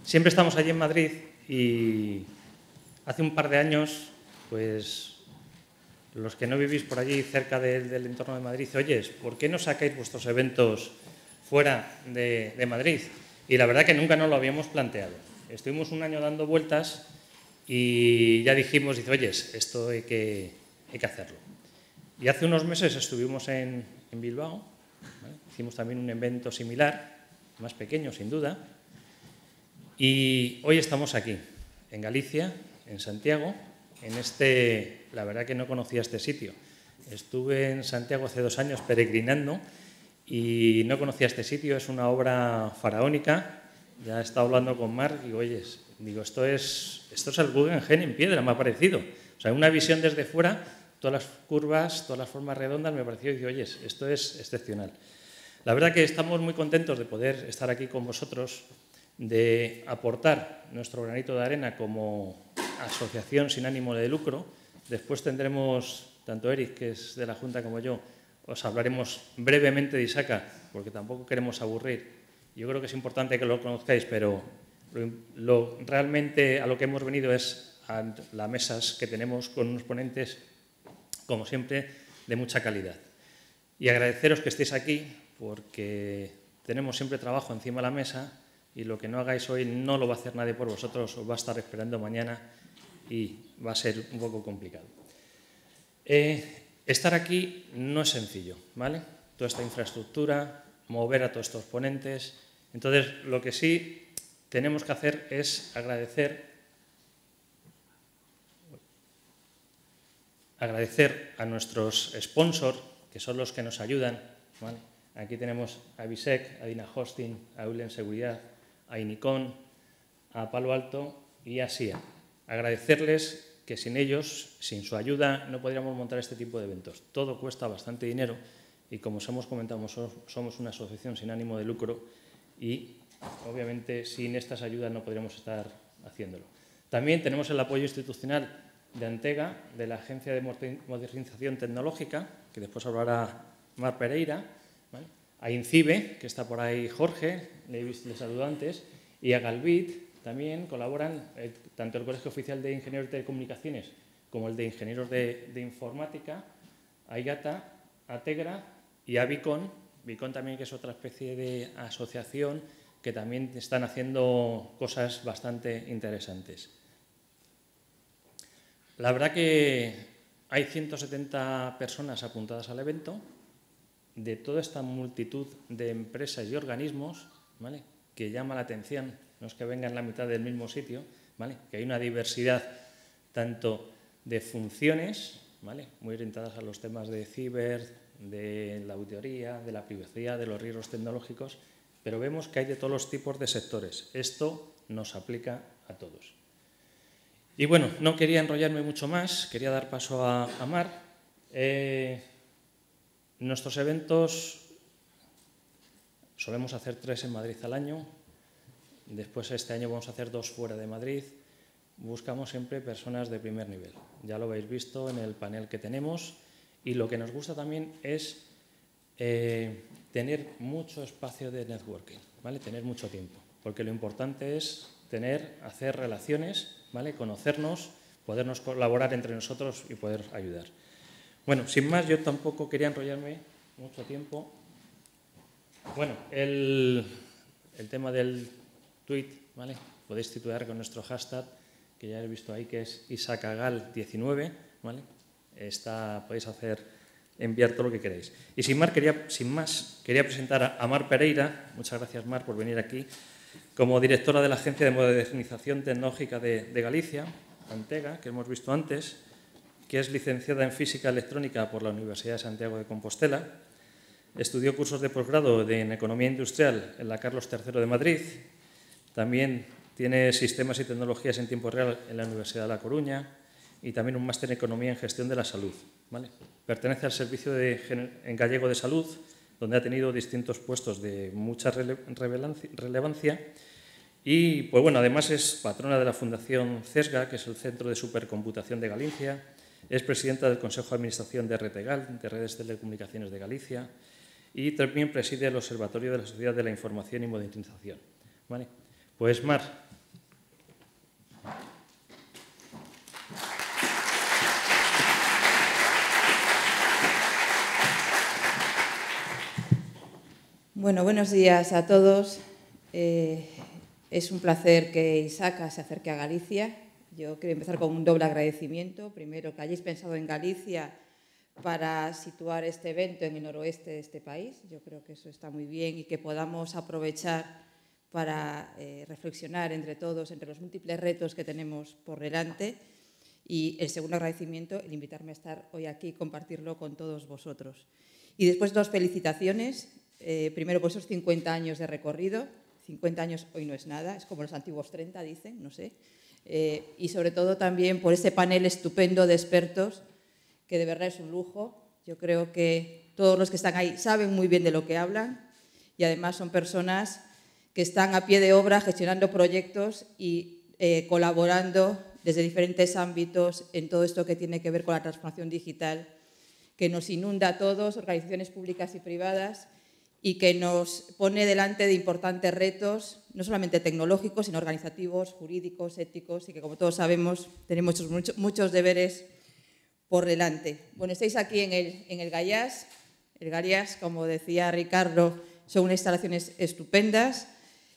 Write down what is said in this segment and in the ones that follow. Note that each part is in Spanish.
Siempre estamos allí en Madrid y hace un par de años, pues los que no vivís por allí cerca del entorno de Madrid, oyes, ¿por qué no sacáis vuestros eventos fuera de Madrid? Y la verdad que nunca nos lo habíamos planteado. Estuvimos un año dando vueltas y ya dijimos, oyes, esto hay que hacerlo. Y hace unos meses estuvimos en Bilbao, ¿vale? Hicimos también un evento similar, más pequeño sin duda, y hoy estamos aquí, en Galicia, en Santiago, la verdad que no conocía este sitio. Estuve en Santiago hace 2 años peregrinando y no conocía este sitio, es una obra faraónica. Ya he estado hablando con Marc y digo, esto es el Guggenheim en piedra, me ha parecido. O sea, una visión desde fuera, todas las curvas, todas las formas redondas, me pareció y digo, esto es excepcional. La verdad que estamos muy contentos de poder estar aquí con vosotros, de aportar nuestro granito de arena como asociación sin ánimo de lucro. Después tendremos, tanto Eric, que es de la Junta, como yo, os hablaremos brevemente de ISACA, porque tampoco queremos aburrir. Yo creo que es importante que lo conozcáis, pero realmente a lo que hemos venido es a las mesas que tenemos con unos ponentes, como siempre, de mucha calidad. Y agradeceros que estéis aquí, porque tenemos siempre trabajo encima de la mesa y lo que no hagáis hoy no lo va a hacer nadie por vosotros, os va a estar esperando mañana y va a ser un poco complicado. Estar aquí no es sencillo, ¿vale? Toda esta infraestructura, mover a todos estos ponentes. Entonces, lo que sí tenemos que hacer es agradecer a nuestros sponsors, que son los que nos ayudan, ¿vale? Aquí tenemos a Bisec, a Dina Hosting, a Eulen Seguridad, a Inicon, a Palo Alto y a SIA. Agradecerles que sin ellos, sin su ayuda, no podríamos montar este tipo de eventos. Todo cuesta bastante dinero y, como os hemos comentado, somos una asociación sin ánimo de lucro y, obviamente, sin estas ayudas no podríamos estar haciéndolo. También tenemos el apoyo institucional de Antega, de la Agencia de Modernización Tecnológica, que después hablará Mar Pereira, ¿vale? A INCIBE, que está por ahí Jorge, le saludo antes, y a Galbit también colaboran tanto el Colegio Oficial de Ingenieros de Telecomunicaciones como el de Ingenieros de Informática, a IGATA, a Tegra y a Vicon. Vicon también, que es otra especie de asociación que también están haciendo cosas bastante interesantes. La verdad que hay 170 personas apuntadas al evento, de toda esta multitud de empresas y organismos, ¿vale?, que llama la atención, no es que vengan la mitad del mismo sitio, ¿vale?, que hay una diversidad tanto de funciones, ¿vale?, muy orientadas a los temas de ciber, de la auditoría, de la privacidad, de los riesgos tecnológicos, pero vemos que hay de todos los tipos de sectores. Esto nos aplica a todos. Y bueno, no quería enrollarme mucho más, quería dar paso a Mar. Nuestros eventos solemos hacer 3 en Madrid al año, después este año vamos a hacer 2 fuera de Madrid. Buscamos siempre personas de primer nivel, ya lo habéis visto en el panel que tenemos, y lo que nos gusta también es tener mucho espacio de networking, ¿vale?, tener mucho tiempo, porque lo importante es hacer relaciones, ¿vale?, conocernos, podernos colaborar entre nosotros y poder ayudar. Bueno, sin más, yo tampoco quería enrollarme mucho tiempo. Bueno, el tema del tweet, ¿vale?, podéis titular con nuestro hashtag, que ya he visto ahí, que es isacagal19, ¿vale? Podéis enviar todo lo que queráis. Y sin más, quería presentar a Mar Pereira. Muchas gracias, Mar, por venir aquí, como directora de la Agencia de Modernización Tecnológica de Galicia, Antega, que hemos visto antes, que es licenciada en Física Electrónica por la Universidad de Santiago de Compostela. Estudió cursos de posgrado en Economía Industrial en la Carlos III de Madrid. También tiene Sistemas y Tecnologías en Tiempo Real en la Universidad de La Coruña y también un máster en Economía en Gestión de la Salud, ¿vale? Pertenece al Servicio en Gallego de Salud, donde ha tenido distintos puestos de mucha relevancia. Y, pues bueno, además es patrona de la Fundación CESGA, que es el Centro de Supercomputación de Galicia. Es presidenta del Consejo de Administración de RTGAL, de Redes de Telecomunicaciones de Galicia, y también preside el Observatorio de la Sociedad de la Información y Modernización, ¿vale? Pues Mar. Bueno, buenos días a todos. Es un placer que Isaka se acerque a Galicia. Yo quiero empezar con un doble agradecimiento. Primero, que hayáis pensado en Galicia para situar este evento en el noroeste de este país. Yo creo que eso está muy bien y que podamos aprovechar para reflexionar entre todos, entre los múltiples retos que tenemos por delante. Y el segundo agradecimiento, el invitarme a estar hoy aquí y compartirlo con todos vosotros. Y después, dos felicitaciones. Primero, por esos 50 años de recorrido. 50 años hoy no es nada, es como los antiguos 30, dicen, no sé. Y sobre todo también por ese panel estupendo de expertos, que de verdad es un lujo. Yo creo que todos los que están ahí saben muy bien de lo que hablan y además son personas que están a pie de obra gestionando proyectos y colaborando desde diferentes ámbitos en todo esto que tiene que ver con la transformación digital, que nos inunda a todos, organizaciones públicas y privadas, y que nos pone delante de importantes retos, no solamente tecnológicos, sino organizativos, jurídicos, éticos, y que, como todos sabemos, tenemos muchos deberes por delante. Bueno, estáis aquí en el Gallás. El Gallás, como decía Ricardo, son unas instalaciones estupendas,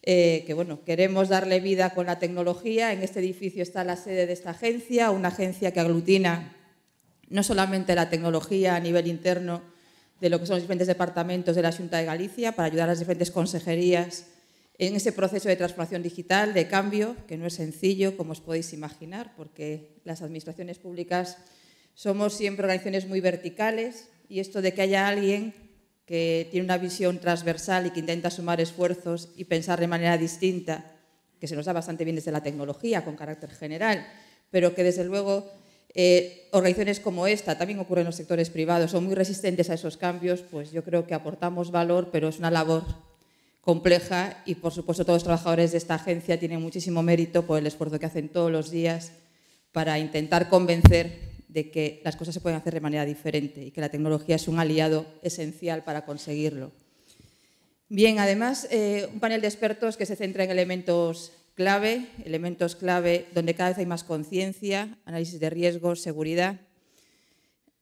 que bueno, queremos darle vida con la tecnología. En este edificio está la sede de esta agencia, una agencia que aglutina no solamente la tecnología a nivel interno, de lo que son los diferentes departamentos de la Xunta de Galicia, para ayudar a las diferentes consejerías en ese proceso de transformación digital, de cambio, que no es sencillo, como os podéis imaginar, porque las administraciones públicas somos siempre organizaciones muy verticales, y esto de que haya alguien que tiene una visión transversal y que intenta sumar esfuerzos y pensar de manera distinta, que se nos da bastante bien desde la tecnología, con carácter general, pero que desde luego organizaciones como esta, también ocurre en los sectores privados, son muy resistentes a esos cambios, pues yo creo que aportamos valor, pero es una labor compleja y, por supuesto, todos los trabajadores de esta agencia tienen muchísimo mérito por el esfuerzo que hacen todos los días para intentar convencer de que las cosas se pueden hacer de manera diferente y que la tecnología es un aliado esencial para conseguirlo. Bien, además, un panel de expertos que se centra en elementos clave donde cada vez hay más conciencia, análisis de riesgos, seguridad.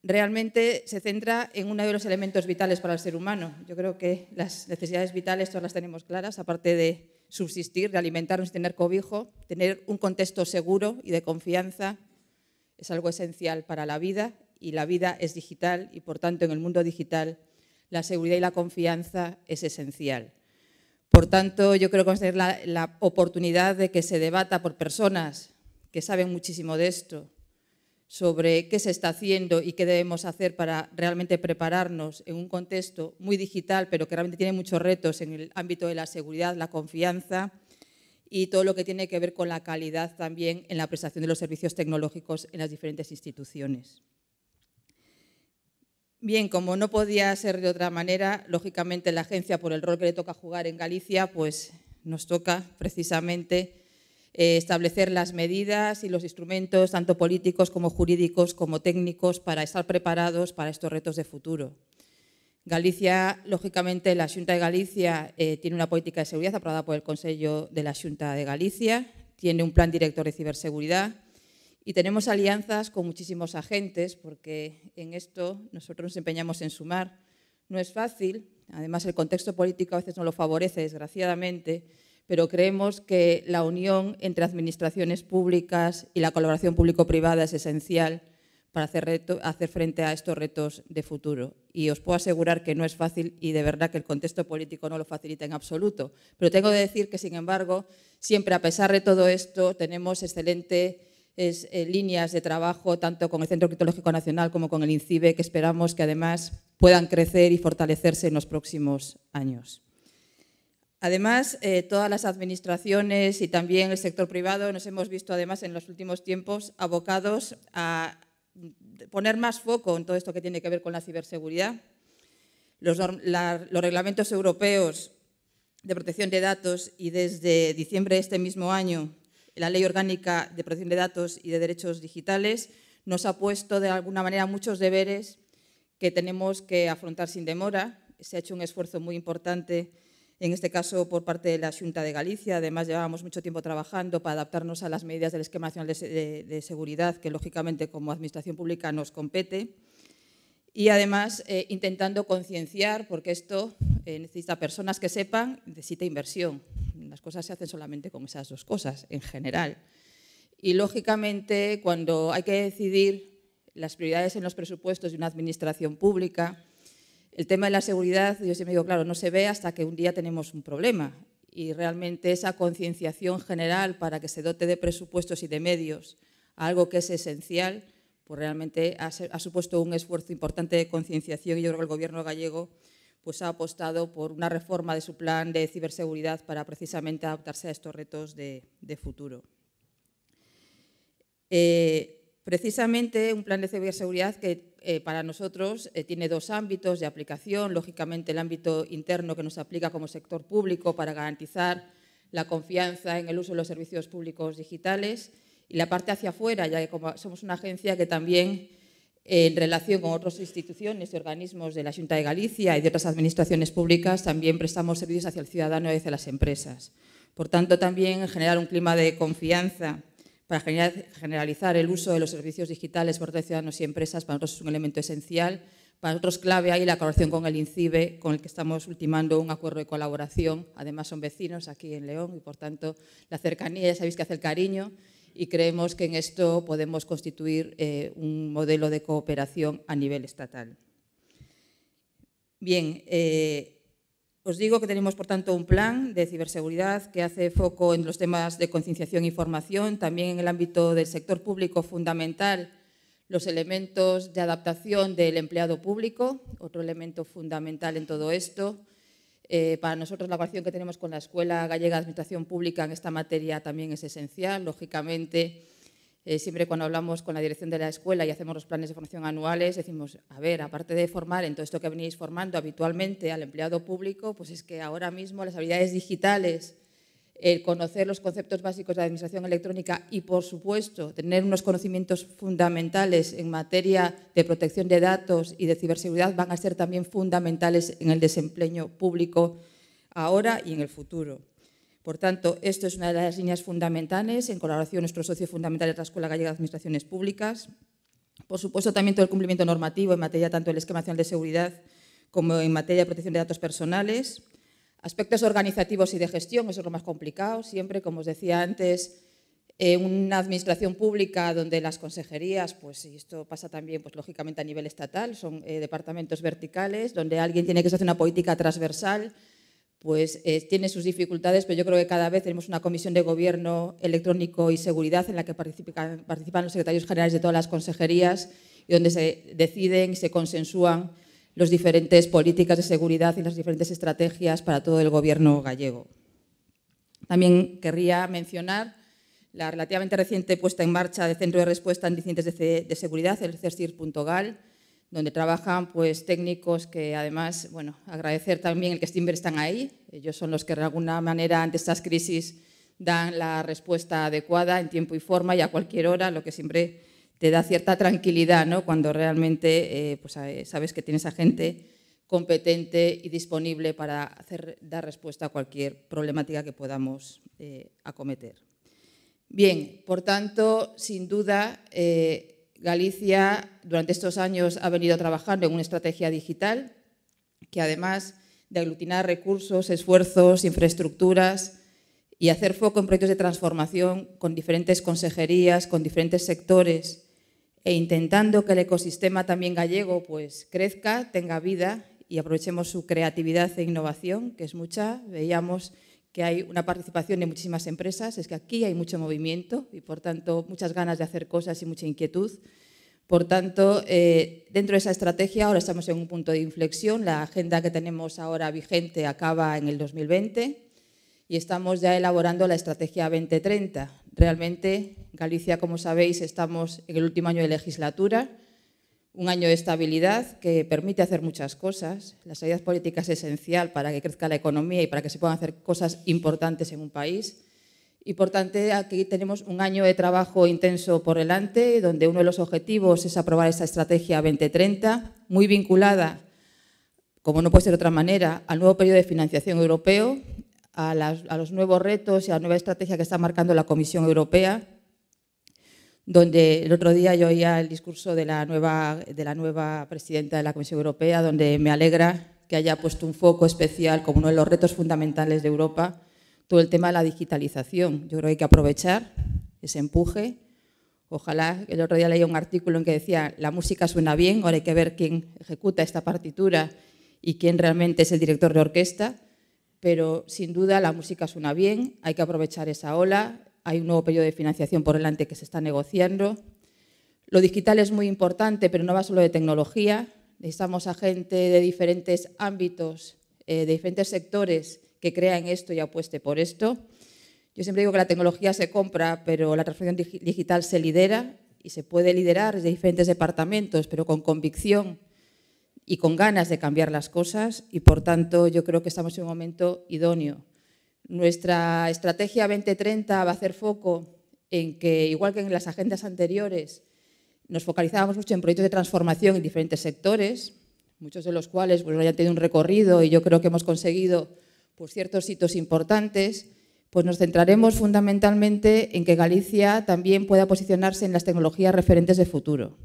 Realmente se centra en uno de los elementos vitales para el ser humano. Yo creo que las necesidades vitales todas las tenemos claras, aparte de subsistir, de alimentarnos y tener cobijo, tener un contexto seguro y de confianza es algo esencial para la vida, y la vida es digital y, por tanto, en el mundo digital la seguridad y la confianza es esencial. Por tanto, yo creo que vamos a tener la oportunidad de que se debata por personas que saben muchísimo de esto, sobre qué se está haciendo y qué debemos hacer para realmente prepararnos en un contexto muy digital, pero que realmente tiene muchos retos en el ámbito de la seguridad, la confianza y todo lo que tiene que ver con la calidad también en la prestación de los servicios tecnológicos en las diferentes instituciones. Bien, como no podía ser de otra manera, lógicamente la agencia, por el rol que le toca jugar en Galicia, pues nos toca precisamente establecer las medidas y los instrumentos, tanto políticos como jurídicos como técnicos, para estar preparados para estos retos de futuro. Galicia, lógicamente, la Xunta de Galicia tiene una política de seguridad aprobada por el Consello de la Xunta de Galicia, tiene un plan director de ciberseguridad, y tenemos alianzas con muchísimos agentes, porque en esto nosotros nos empeñamos en sumar. No es fácil, además el contexto político a veces no lo favorece, desgraciadamente, pero creemos que la unión entre administraciones públicas y la colaboración público-privada es esencial para hacer frente a estos retos de futuro. Y os puedo asegurar que no es fácil y de verdad que el contexto político no lo facilita en absoluto. Pero tengo que decir que, sin embargo, siempre a pesar de todo esto, tenemos excelentes líneas de trabajo tanto con el Centro Criptológico Nacional como con el INCIBE, que esperamos que además puedan crecer y fortalecerse en los próximos años. Además, todas las administraciones y también el sector privado nos hemos visto además en los últimos tiempos abocados a poner más foco en todo esto que tiene que ver con la ciberseguridad. Los reglamentos europeos de protección de datos y desde diciembre de este mismo año la Ley Orgánica de Protección de Datos y de Derechos Digitales nos ha puesto de alguna manera muchos deberes que tenemos que afrontar sin demora. Se ha hecho un esfuerzo muy importante en este caso por parte de la Xunta de Galicia. Además, llevábamos mucho tiempo trabajando para adaptarnos a las medidas del Esquema Nacional de Seguridad, que lógicamente como Administración Pública nos compete. Y además intentando concienciar, porque esto necesita personas que sepan, necesita inversión. Las cosas se hacen solamente con esas dos cosas, en general. Y lógicamente, cuando hay que decidir las prioridades en los presupuestos de una administración pública, el tema de la seguridad, yo siempre digo, claro, no se ve hasta que un día tenemos un problema. Y realmente esa concienciación general para que se dote de presupuestos y de medios a algo que es esencial, pues realmente ha supuesto un esfuerzo importante de concienciación, y yo creo que el Gobierno gallego pues ha apostado por una reforma de su plan de ciberseguridad para precisamente adaptarse a estos retos de futuro. Precisamente un plan de ciberseguridad que para nosotros tiene dos ámbitos de aplicación. Lógicamente, el ámbito interno que nos aplica como sector público para garantizar la confianza en el uso de los servicios públicos digitales, y la parte hacia afuera, ya que como somos una agencia que también, en relación con otras instituciones y organismos de la Xunta de Galicia y de otras administraciones públicas, también prestamos servicios hacia el ciudadano y hacia las empresas. Por tanto, también generar un clima de confianza para generalizar el uso de los servicios digitales por parte de ciudadanos y empresas, para nosotros es un elemento esencial. Para nosotros clave ahí la colaboración con el INCIBE, con el que estamos ultimando un acuerdo de colaboración. Además, son vecinos aquí en León y, por tanto, la cercanía, ya sabéis que hace el cariño, y creemos que en esto podemos constituir un modelo de cooperación a nivel estatal. Bien, os digo que tenemos, por tanto, un plan de ciberseguridad que hace foco en los temas de concienciación e información, también en el ámbito del sector público fundamental, los elementos de adaptación del empleado público, otro elemento fundamental en todo esto. Para nosotros la relación que tenemos con la Escuela Gallega de Administración Pública en esta materia también es esencial. Lógicamente, siempre cuando hablamos con la dirección de la escuela y hacemos los planes de formación anuales, decimos, a ver, aparte de formar en todo esto que venís formando habitualmente al empleado público, pues es que ahora mismo las habilidades digitales, el conocer los conceptos básicos de la administración electrónica y, por supuesto, tener unos conocimientos fundamentales en materia de protección de datos y de ciberseguridad van a ser también fundamentales en el desempeño público ahora y en el futuro. Por tanto, esto es una de las líneas fundamentales, en colaboración con nuestro socio fundamental de la Escuela Gallega de Administraciones Públicas. Por supuesto, también todo el cumplimiento normativo en materia tanto del Esquema Nacional de Seguridad como en materia de protección de datos personales. Aspectos organizativos y de gestión, eso es lo más complicado. Siempre, como os decía antes, una administración pública donde las consejerías, pues y esto pasa también, pues lógicamente a nivel estatal, son departamentos verticales, donde alguien tiene que hacer una política transversal, pues tiene sus dificultades, pero yo creo que cada vez tenemos una comisión de gobierno electrónico y seguridad en la que participan los secretarios generales de todas las consejerías y donde se deciden y se consensúan las diferentes políticas de seguridad y las diferentes estrategias para todo el Gobierno gallego. También querría mencionar la relativamente reciente puesta en marcha del Centro de Respuesta a Incidentes de Seguridad, el CERSIR.gal, donde trabajan pues, técnicos que, además, bueno, agradecer también el que siempre están ahí. Ellos son los que, de alguna manera, ante estas crisis, dan la respuesta adecuada en tiempo y forma y a cualquier hora, lo que siempre te da cierta tranquilidad, ¿no? Cuando realmente pues, sabes que tienes a gente competente y disponible para dar respuesta a cualquier problemática que podamos acometer. Bien, por tanto, sin duda, Galicia durante estos años ha venido trabajando en una estrategia digital que, además de aglutinar recursos, esfuerzos, infraestructuras y hacer foco en proyectos de transformación con diferentes consejerías, con diferentes sectores, e intentando que el ecosistema también gallego pues, crezca, tenga vida y aprovechemos su creatividad e innovación, que es mucha. Veíamos que hay una participación de muchísimas empresas, es que aquí hay mucho movimiento y, por tanto, muchas ganas de hacer cosas y mucha inquietud. Por tanto, dentro de esa estrategia ahora estamos en un punto de inflexión. La agenda que tenemos ahora vigente acaba en el 2020 y estamos ya elaborando la estrategia 2030. Realmente, Galicia, como sabéis, estamos en el último año de legislatura, un año de estabilidad que permite hacer muchas cosas. La estabilidad política es esencial para que crezca la economía y para que se puedan hacer cosas importantes en un país. Y, por tanto, aquí tenemos un año de trabajo intenso por delante, donde uno de los objetivos es aprobar esa estrategia 2030, muy vinculada como no puede ser de otra manera, al nuevo periodo de financiación europeo, a los nuevos retos y a la nueva estrategia que está marcando la Comisión Europea, donde el otro día yo oía el discurso de la nueva presidenta de la Comisión Europea, donde me alegra que haya puesto un foco especial como uno de los retos fundamentales de Europa, todo el tema de la digitalización. Yo creo que hay que aprovechar ese empuje. Ojalá, el otro día leía un artículo en que decía, la música suena bien, ahora hay que ver quién ejecuta esta partitura y quién realmente es el director de orquesta, pero sin duda la música suena bien, hay que aprovechar esa ola, hay un nuevo periodo de financiación por delante que se está negociando. Lo digital es muy importante, pero no va solo de tecnología, necesitamos a gente de diferentes ámbitos, de diferentes sectores que crea en esto y apueste por esto. Yo siempre digo que la tecnología se compra, pero la transformación digital se lidera y se puede liderar desde diferentes departamentos, pero con convicción y con ganas de cambiar las cosas y, por tanto, yo creo que estamos en un momento idóneo. Nuestra estrategia 2030 va a hacer foco en que, igual que en las agendas anteriores, nos focalizábamos mucho en proyectos de transformación en diferentes sectores, muchos de los cuales ya han tenido un recorrido y yo creo que hemos conseguido ciertos hitos importantes. Pues nos centraremos fundamentalmente en que Galicia también pueda posicionarse en las tecnologías referentes de futuro.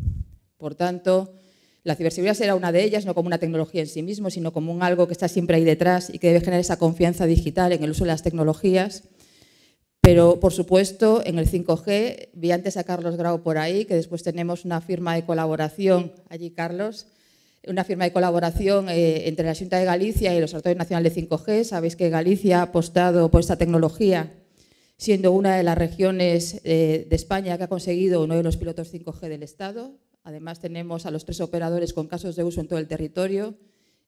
Por tanto, la ciberseguridad será una de ellas, no como una tecnología en sí mismo, sino como un algo que está siempre ahí detrás y que debe generar esa confianza digital en el uso de las tecnologías. Pero, por supuesto, en el 5G, vi antes a Carlos Grau por ahí, que después tenemos una firma de colaboración, allí Carlos, una firma de colaboración entre la Xunta de Galicia y el Observatorio Nacional de 5G. Sabéis que Galicia ha apostado por esta tecnología, siendo una de las regiones de España que ha conseguido uno de los pilotos 5G del Estado. Además, tenemos a los 3 operadores con casos de uso en todo el territorio,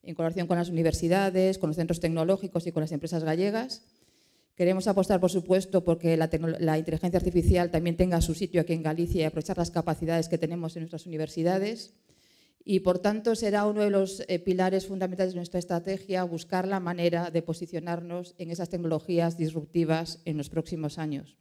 en colaboración con las universidades, con los centros tecnológicos y con las empresas gallegas. Queremos apostar, por supuesto, porque la inteligencia artificial también tenga su sitio aquí en Galicia y aprovechar las capacidades que tenemos en nuestras universidades. Y, por tanto, será uno de los pilares fundamentales de nuestra estrategia buscar la manera de posicionarnos en esas tecnologías disruptivas en los próximos años.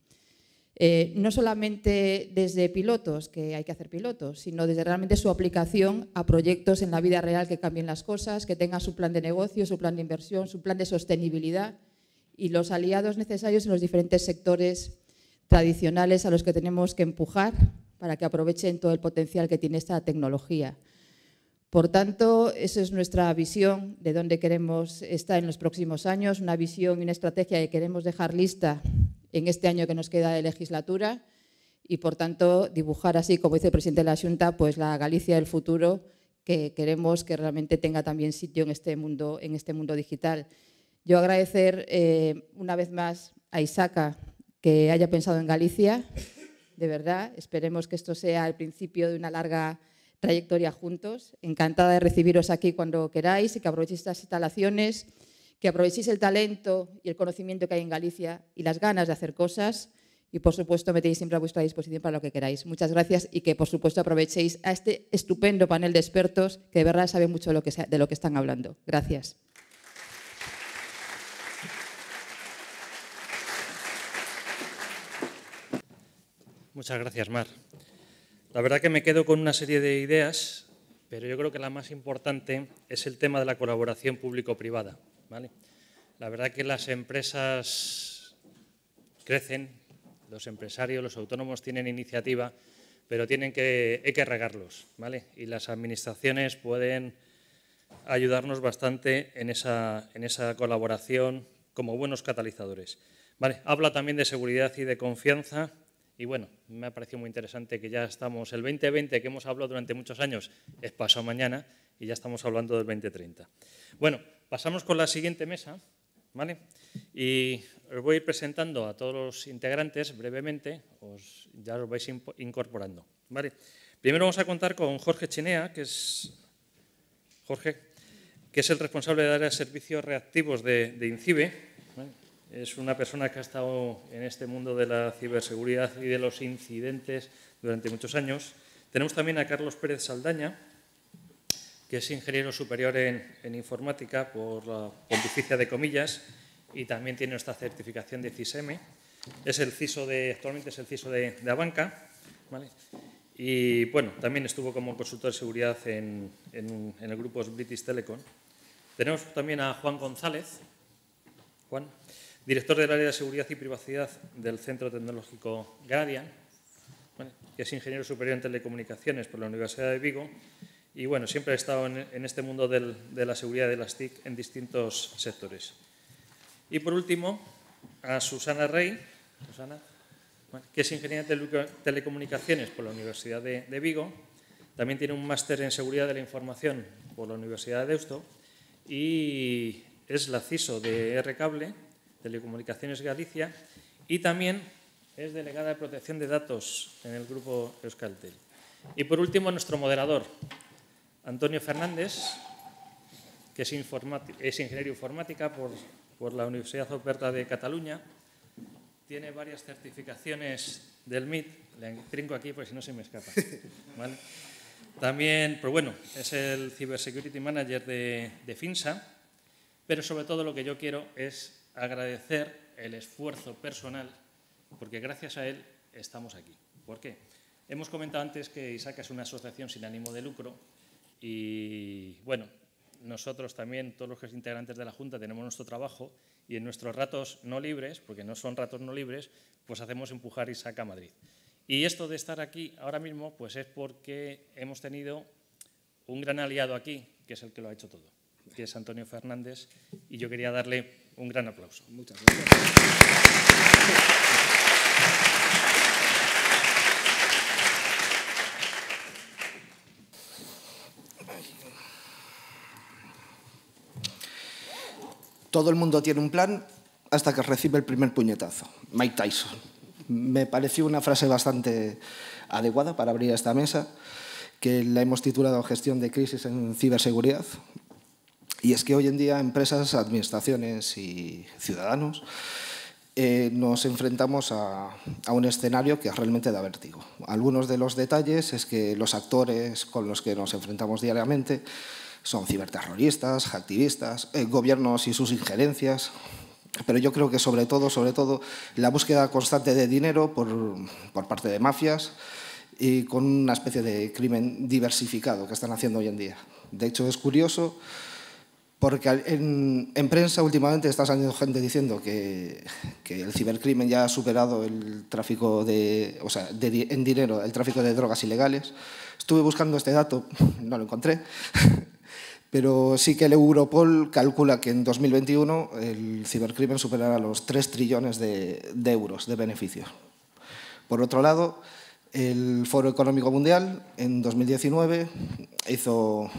No solamente desde pilotos, que hay que hacer pilotos, sino desde realmente su aplicación a proyectos en la vida real que cambien las cosas, que tengan su plan de negocio, su plan de inversión, su plan de sostenibilidad y los aliados necesarios en los diferentes sectores tradicionales a los que tenemos que empujar para que aprovechen todo el potencial que tiene esta tecnología. Por tanto, esa es nuestra visión de dónde queremos estar en los próximos años, una visión y una estrategia que queremos dejar lista en este año que nos queda de legislatura y, por tanto, dibujar así, como dice el presidente de la Xunta, pues la Galicia del futuro que queremos que realmente tenga también sitio en este mundo digital. Yo agradecer una vez más a Isaka que haya pensado en Galicia, de verdad. Esperemos que esto sea el principio de una larga trayectoria juntos. Encantada de recibiros aquí cuando queráis y que aprovechéis estas instalaciones, que aprovechéis el talento y el conocimiento que hay en Galicia y las ganas de hacer cosas y, por supuesto, me tenéis siempre a vuestra disposición para lo que queráis. Muchas gracias y que, por supuesto, aprovechéis a este estupendo panel de expertos que de verdad saben mucho de lo que están hablando. Gracias. Muchas gracias, Mar. La verdad que me quedo con una serie de ideas, pero yo creo que la más importante es el tema de la colaboración público-privada, ¿vale? La verdad que las empresas crecen, los empresarios, los autónomos tienen iniciativa, pero hay que regarlos, ¿vale? Y las administraciones pueden ayudarnos bastante en esa colaboración como buenos catalizadores, ¿vale? Habla también de seguridad y de confianza. Y bueno, me ha parecido muy interesante que ya estamos, el 2020 que hemos hablado durante muchos años es pasado mañana y ya estamos hablando del 2030. Bueno, pasamos con la siguiente mesa, ¿vale? Y os voy a ir presentando a todos los integrantes brevemente, ya os vais incorporando, ¿vale? Primero vamos a contar con Jorge Chinea, que es el responsable del área de servicios reactivos de INCIBE, ¿vale? Es una persona que ha estado en este mundo de la ciberseguridad y de los incidentes durante muchos años. Tenemos también a Carlos Pérez Saldaña, que es ingeniero superior en informática por la Pontificia de Comillas y también tiene esta certificación de CISM. Actualmente es el CISO de Abanca, ¿vale? Y bueno, también estuvo como consultor de seguridad en el grupo British Telecom. Tenemos también a Juan González, Juan, director del área de seguridad y privacidad del Centro Tecnológico Gradian, ¿vale?, que es ingeniero superior en telecomunicaciones por la Universidad de Vigo y bueno, siempre ha estado en este mundo de la seguridad de las TIC en distintos sectores. Y por último, a Susana Rey, que es ingeniera de telecomunicaciones por la Universidad de Vigo, también tiene un máster en seguridad de la información por la Universidad de Deusto y es la CISO de R-Cable, Telecomunicaciones Galicia, y también es delegada de protección de datos en el grupo Euskaltel. Y por último, nuestro moderador, Antonio Fernández, que es ingeniero informática por la Universidad Oberta de Cataluña. Tiene varias certificaciones del MIT, le trinco aquí porque si no se me escapa, ¿vale? También, pues bueno, es el Cyber Security Manager de Finsa, pero sobre todo lo que yo quiero es agradecer el esfuerzo personal, porque gracias a él estamos aquí. ¿Por qué? Hemos comentado antes que ISACA es una asociación sin ánimo de lucro y, bueno, nosotros también, todos los integrantes de la Junta, tenemos nuestro trabajo y en nuestros ratos no libres, porque no son ratos no libres, pues hacemos empujar ISACA a Madrid. Y esto de estar aquí ahora mismo, pues es porque hemos tenido un gran aliado aquí, que es el que lo ha hecho todo, que es Antonio Fernández, y yo quería darle un gran aplauso. Muchas gracias. Todo el mundo tiene un plan hasta que recibe el primer puñetazo. Mike Tyson. Me pareció una frase bastante adecuada para abrir esta mesa, que la hemos titulado Gestión de crisis en ciberseguridad. Y es que hoy en día empresas, administraciones y ciudadanos nos enfrentamos a un escenario que realmente da vértigo. Algunos de los detalles es que los actores con los que nos enfrentamos diariamente son ciberterroristas, hacktivistas, gobiernos y sus injerencias, pero yo creo que sobre todo, la búsqueda constante de dinero por parte de mafias y con una especie de crimen diversificado que están haciendo hoy en día. De hecho, es curioso porque en prensa últimamente está saliendo gente diciendo que el cibercrimen ya ha superado el tráfico en dinero, el tráfico de drogas ilegales. Estuve buscando este dato, no lo encontré. Pero sí que el Europol calcula que en 2021 el cibercrimen superará los 3 trillones de euros de beneficios. Por otro lado, el Foro Económico Mundial en 2019 hizo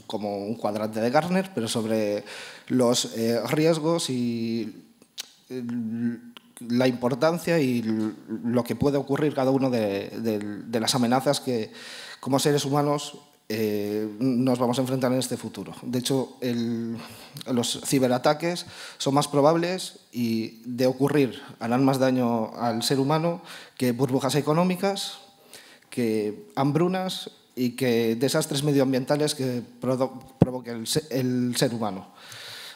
como un cuadrante de Gartner, pero sobre los riesgos y la importancia y lo que puede ocurrir cada una de las amenazas que como seres humanos nos vamos a enfrentar en este futuro. De hecho, los ciberataques son más probables y de ocurrir harán más daño al ser humano que burbujas económicas, que hambrunas y que desastres medioambientales que provoque el ser humano.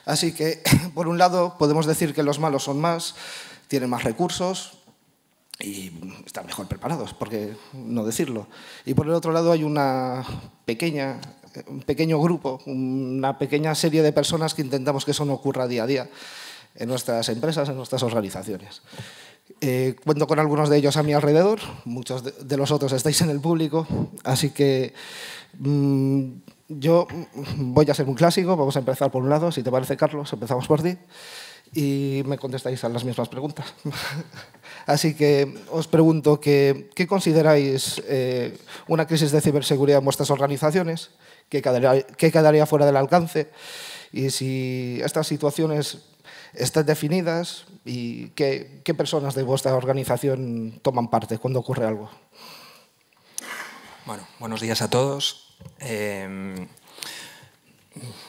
Así que, por un lado, podemos decir que los malos son más, tienen más recursos y están mejor preparados, ¿por qué no decirlo? Y por el otro lado hay un pequeño grupo, una pequeña serie de personas que intentamos que eso no ocurra día a día en nuestras empresas, en nuestras organizaciones. Cuento con algunos de ellos a mi alrededor, muchos de los otros estáis en el público, así que yo voy a ser un clásico, vamos a empezar por un lado, si te parece, Carlos, empezamos por ti. Y me contestáis a las mismas preguntas. Así que os pregunto, ¿qué consideráis una crisis de ciberseguridad en vuestras organizaciones? ¿Qué quedaría fuera del alcance? Y si estas situaciones están definidas, ¿y qué personas de vuestra organización toman parte cuando ocurre algo? Bueno, buenos días a todos.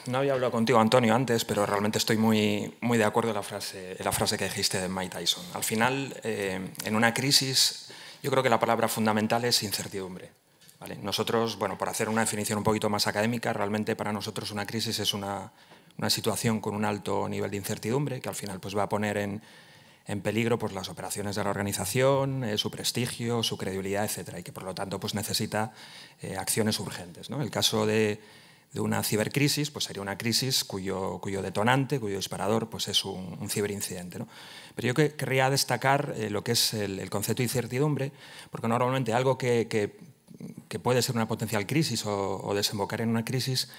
No había hablado contigo, Antonio, antes, pero realmente estoy muy de acuerdo en la frase que dijiste de Mike Tyson. Al final, en una crisis, yo creo que la palabra fundamental es incertidumbre, ¿vale? Nosotros, bueno, por hacer una definición un poquito más académica, realmente para nosotros una crisis es una situación con un alto nivel de incertidumbre que al final pues, va a poner en peligro pues, las operaciones de la organización, su prestigio, su credibilidad, etcétera, y que por lo tanto pues, necesita acciones urgentes, ¿no? El caso de de una cibercrisis, pues sería una crisis cuyo detonante, cuyo disparador, pues es un ciberincidente, ¿no? Pero yo querría destacar lo que es el concepto de incertidumbre, porque normalmente algo que puede ser una potencial crisis o desembocar en una crisis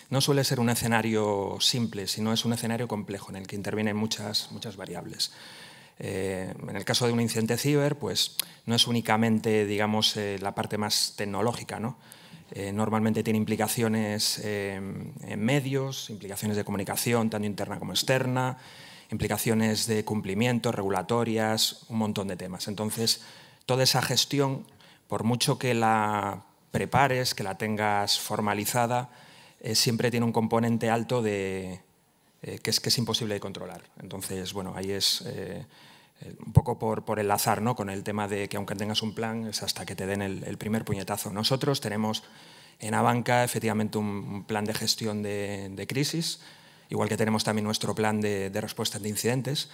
no suele ser un escenario simple, sino es un escenario complejo en el que intervienen muchas variables. En el caso de un incidente ciber, pues no es únicamente, digamos, la parte más tecnológica, ¿no? Normalmente tiene implicaciones en medios, implicaciones de comunicación, tanto interna como externa, implicaciones de cumplimiento, regulatorias, un montón de temas. Entonces, toda esa gestión, por mucho que la prepares, que la tengas formalizada, siempre tiene un componente alto que es imposible de controlar. Entonces, bueno, ahí es un poco por enlazar, ¿no?, con el tema de que aunque tengas un plan, es hasta que te den el primer puñetazo. Nosotros tenemos en Abanca efectivamente un plan de gestión de crisis, igual que tenemos también nuestro plan de respuesta de incidentes.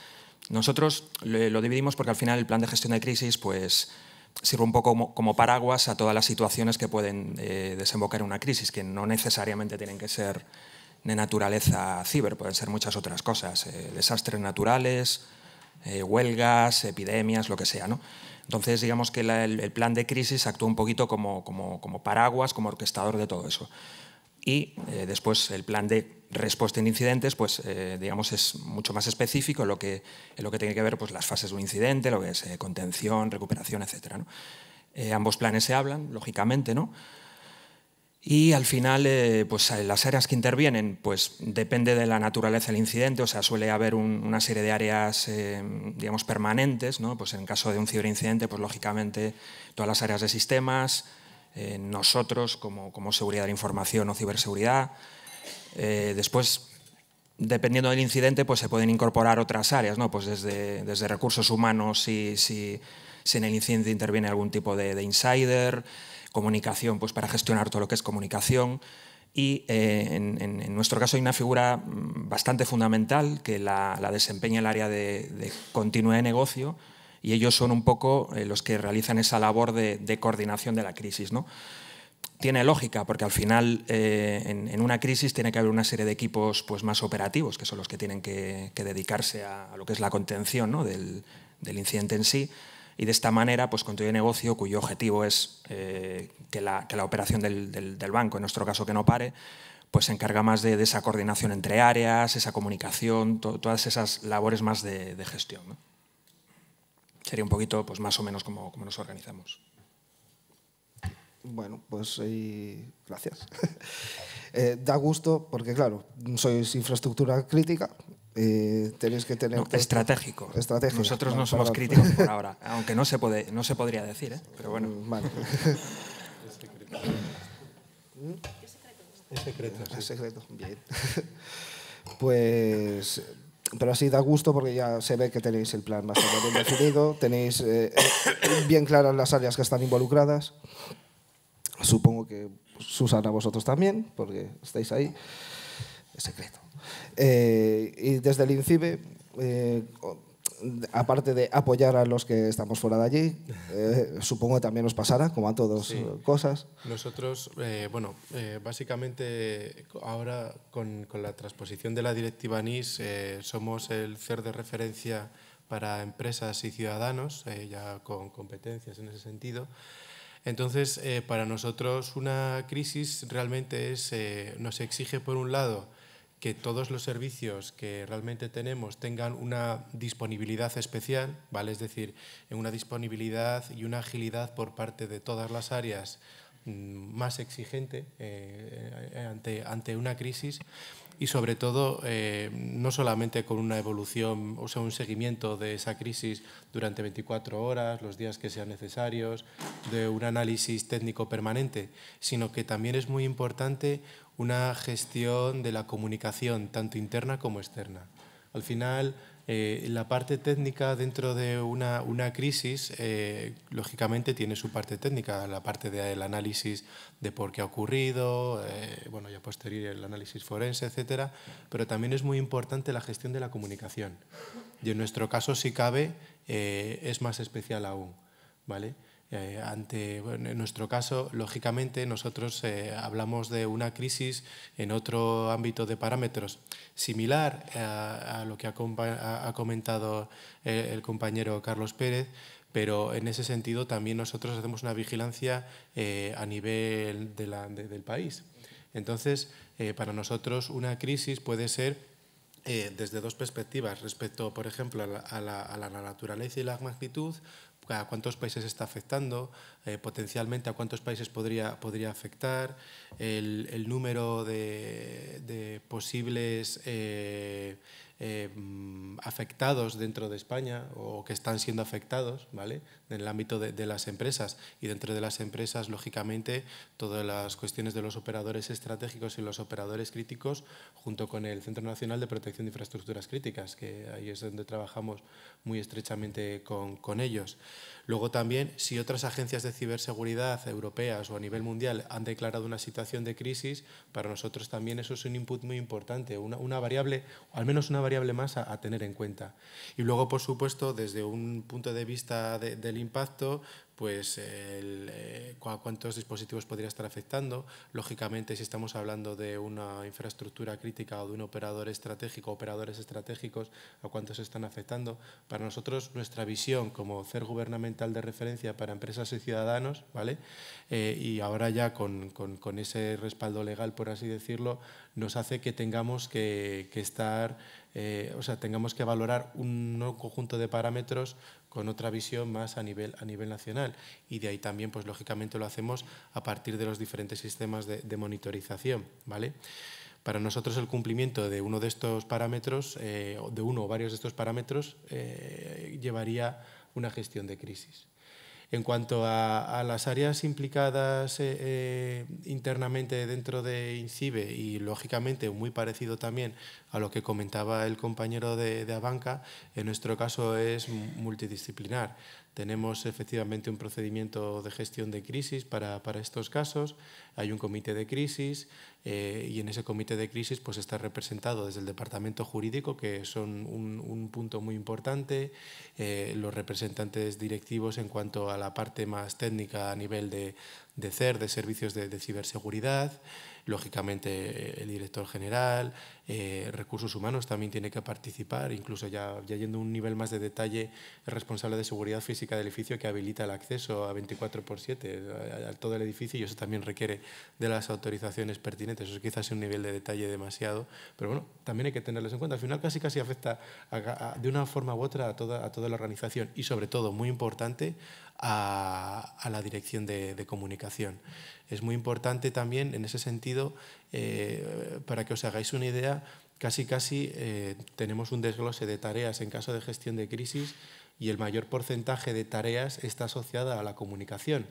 Nosotros lo dividimos porque al final el plan de gestión de crisis pues, sirve un poco como paraguas a todas las situaciones que pueden desembocar en una crisis, que no necesariamente tienen que ser de naturaleza ciber, pueden ser muchas otras cosas, desastres naturales, huelgas, epidemias, lo que sea, ¿no? Entonces, digamos que el plan de crisis actúa un poquito como paraguas, como orquestador de todo eso. Y después el plan de respuesta en incidentes, pues digamos es mucho más específico en lo que tiene que ver pues, las fases de un incidente, lo que es contención, recuperación, etc., ¿no? Ambos planes se hablan, lógicamente, ¿no? Y al final, pues las áreas que intervienen, pues depende de la naturaleza del incidente, o sea, suele haber una serie de áreas, digamos, permanentes, ¿no? Pues en caso de un ciberincidente, pues lógicamente todas las áreas de sistemas, nosotros como seguridad de la información o ciberseguridad. Después, dependiendo del incidente, pues se pueden incorporar otras áreas, ¿no? Pues desde recursos humanos, si en el incidente interviene algún tipo de insider, comunicación, pues para gestionar todo lo que es comunicación. Y en nuestro caso hay una figura bastante fundamental que la desempeña el área de continuidad de negocio, y ellos son un poco los que realizan esa labor de coordinación de la crisis, ¿no? Tiene lógica, porque al final en una crisis tiene que haber una serie de equipos pues, más operativos, que son los que tienen que dedicarse a lo que es la contención, ¿no?, del incidente en sí. Y de esta manera, pues continuidad de negocio, cuyo objetivo es que la operación del banco, en nuestro caso que no pare, pues se encarga más de esa coordinación entre áreas, esa comunicación, todas esas labores más de gestión, ¿no? Sería un poquito, pues más o menos como nos organizamos. Bueno, pues gracias. Da gusto porque, claro, sois infraestructura crítica. Tenéis que tener... No, estratégico. Nosotros no somos perdón. críticos por ahora, aunque no se podría decir, pero bueno. Vale. Es secreto. Sí. Es secreto, bien. Pues... Pero así da gusto porque ya se ve que tenéis el plan bastante bien definido, tenéis bien claras las áreas que están involucradas. Supongo que Susana, vosotros también, porque estáis ahí. Es secreto. Y desde el INCIBE, aparte de apoyar a los que estamos fuera de allí, supongo que también os pasará, como a todos, sí, cosas. Nosotros, básicamente ahora con la transposición de la directiva NIS somos el CER de referencia para empresas y ciudadanos, ya con competencias en ese sentido. Entonces, para nosotros una crisis realmente nos exige, por un lado, que todos los servicios que realmente tenemos tengan una disponibilidad especial, ¿vale? Es decir, una disponibilidad y una agilidad por parte de todas las áreas más exigente ante una crisis, y sobre todo no solamente con una evolución, o sea, un seguimiento de esa crisis durante 24 horas, los días que sean necesarios, de un análisis técnico permanente, sino que también es muy importante una gestión de la comunicación, tanto interna como externa. Al final, la parte técnica dentro de una crisis, lógicamente tiene su parte técnica, la parte del análisis de por qué ha ocurrido, bueno, ya posterior el análisis forense, etcétera, pero también es muy importante la gestión de la comunicación. Y en nuestro caso, si cabe, es más especial aún, ¿vale? En nuestro caso, lógicamente, nosotros hablamos de una crisis en otro ámbito de parámetros similar a lo que ha comentado el compañero Carlos Pérez, pero en ese sentido también nosotros hacemos una vigilancia a nivel del país. Entonces, para nosotros una crisis puede ser desde dos perspectivas respecto, por ejemplo, a la naturaleza y la magnitud, a cuántos países está afectando, potencialmente a cuántos países podría afectar, el número de posibles afectados dentro de España o que están siendo afectados, ¿vale?, en el ámbito de las empresas, y dentro de las empresas, lógicamente, todas las cuestiones de los operadores estratégicos y los operadores críticos, junto con el Centro Nacional de Protección de Infraestructuras Críticas, que ahí es donde trabajamos muy estrechamente con ellos. Luego también, si otras agencias de ciberseguridad europeas o a nivel mundial han declarado una situación de crisis, para nosotros también eso es un input muy importante, una variable, o al menos una variable más a tener en cuenta. Y luego, por supuesto, desde un punto de vista del impacto, pues cuántos dispositivos podría estar afectando. Lógicamente, si estamos hablando de una infraestructura crítica o de un operador estratégico, operadores estratégicos, a cuántos están afectando. Para nosotros, nuestra visión como CER gubernamental de referencia para empresas y ciudadanos, ¿vale?, y ahora ya con ese respaldo legal, por así decirlo, nos hace que tengamos que estar, tengamos que valorar un nuevo conjunto de parámetros con otra visión más a nivel nacional, y de ahí también, pues lógicamente lo hacemos a partir de los diferentes sistemas de monitorización, ¿vale? Para nosotros el cumplimiento de uno de estos parámetros, de uno o varios de estos parámetros, llevaría una gestión de crisis. En cuanto a las áreas implicadas internamente dentro de INCIBE, y lógicamente muy parecido también a lo que comentaba el compañero de Abanca, en nuestro caso es multidisciplinar. Tenemos efectivamente un procedimiento de gestión de crisis para estos casos, hay un comité de crisis y en ese comité de crisis pues está representado desde el departamento jurídico, que son un punto muy importante, los representantes directivos en cuanto a la parte más técnica a nivel de CER, de servicios de ciberseguridad, lógicamente el director general, recursos humanos también tiene que participar, incluso ya yendo a un nivel más de detalle, el responsable de seguridad física del edificio, que habilita el acceso a 24/7 a todo el edificio, y eso también requiere de las autorizaciones pertinentes. Eso quizás es un nivel de detalle demasiado, pero bueno, también hay que tenerlos en cuenta. Al final casi afecta de una forma u otra a toda la organización, y sobre todo, muy importante, a la dirección de comunicación. Es muy importante también en ese sentido, para que os hagáis una idea, casi tenemos un desglose de tareas en caso de gestión de crisis, y el mayor porcentaje de tareas está asociada a la comunicación.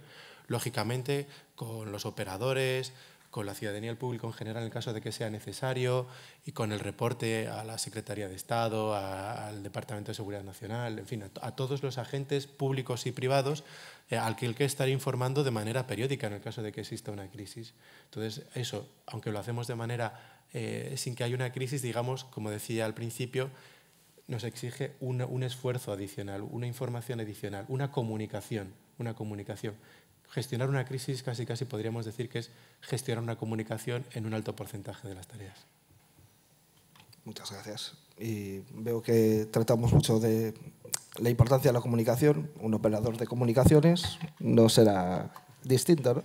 Lógicamente, con los operadores, con la ciudadanía y el público en general en caso de que sea necesario, y con el reporte a la Secretaría de Estado, al Departamento de Seguridad Nacional, en fin, a todos los agentes públicos y privados al que hay que estar informando de manera periódica en el caso de que exista una crisis. Entonces, eso, aunque lo hacemos de manera sin que haya una crisis, digamos, como decía al principio, nos exige un esfuerzo adicional, una información adicional, una comunicación. Gestionar una crisis casi podríamos decir que es gestionar una comunicación en un alto porcentaje de las tareas. Muchas gracias. Y veo que tratamos mucho de la importancia de la comunicación. Un operador de comunicaciones no será distinto, ¿no?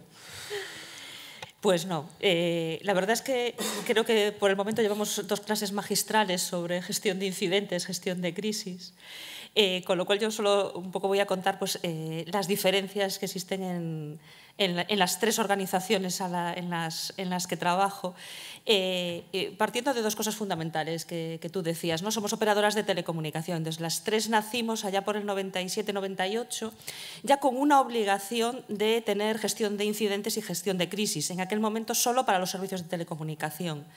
Pues no. La verdad es que creo que por el momento llevamos 2 clases magistrales sobre gestión de incidentes, gestión de crisis. Con lo cual yo solo un poco voy a contar pues, las diferencias que existen en las 3 organizaciones en las que trabajo, partiendo de 2 cosas fundamentales que tú decías, ¿no? Somos operadoras de telecomunicación. Entonces, las 3 nacimos allá por el 97-98, ya con una obligación de tener gestión de incidentes y gestión de crisis, en aquel momento solo para los servicios de telecomunicación.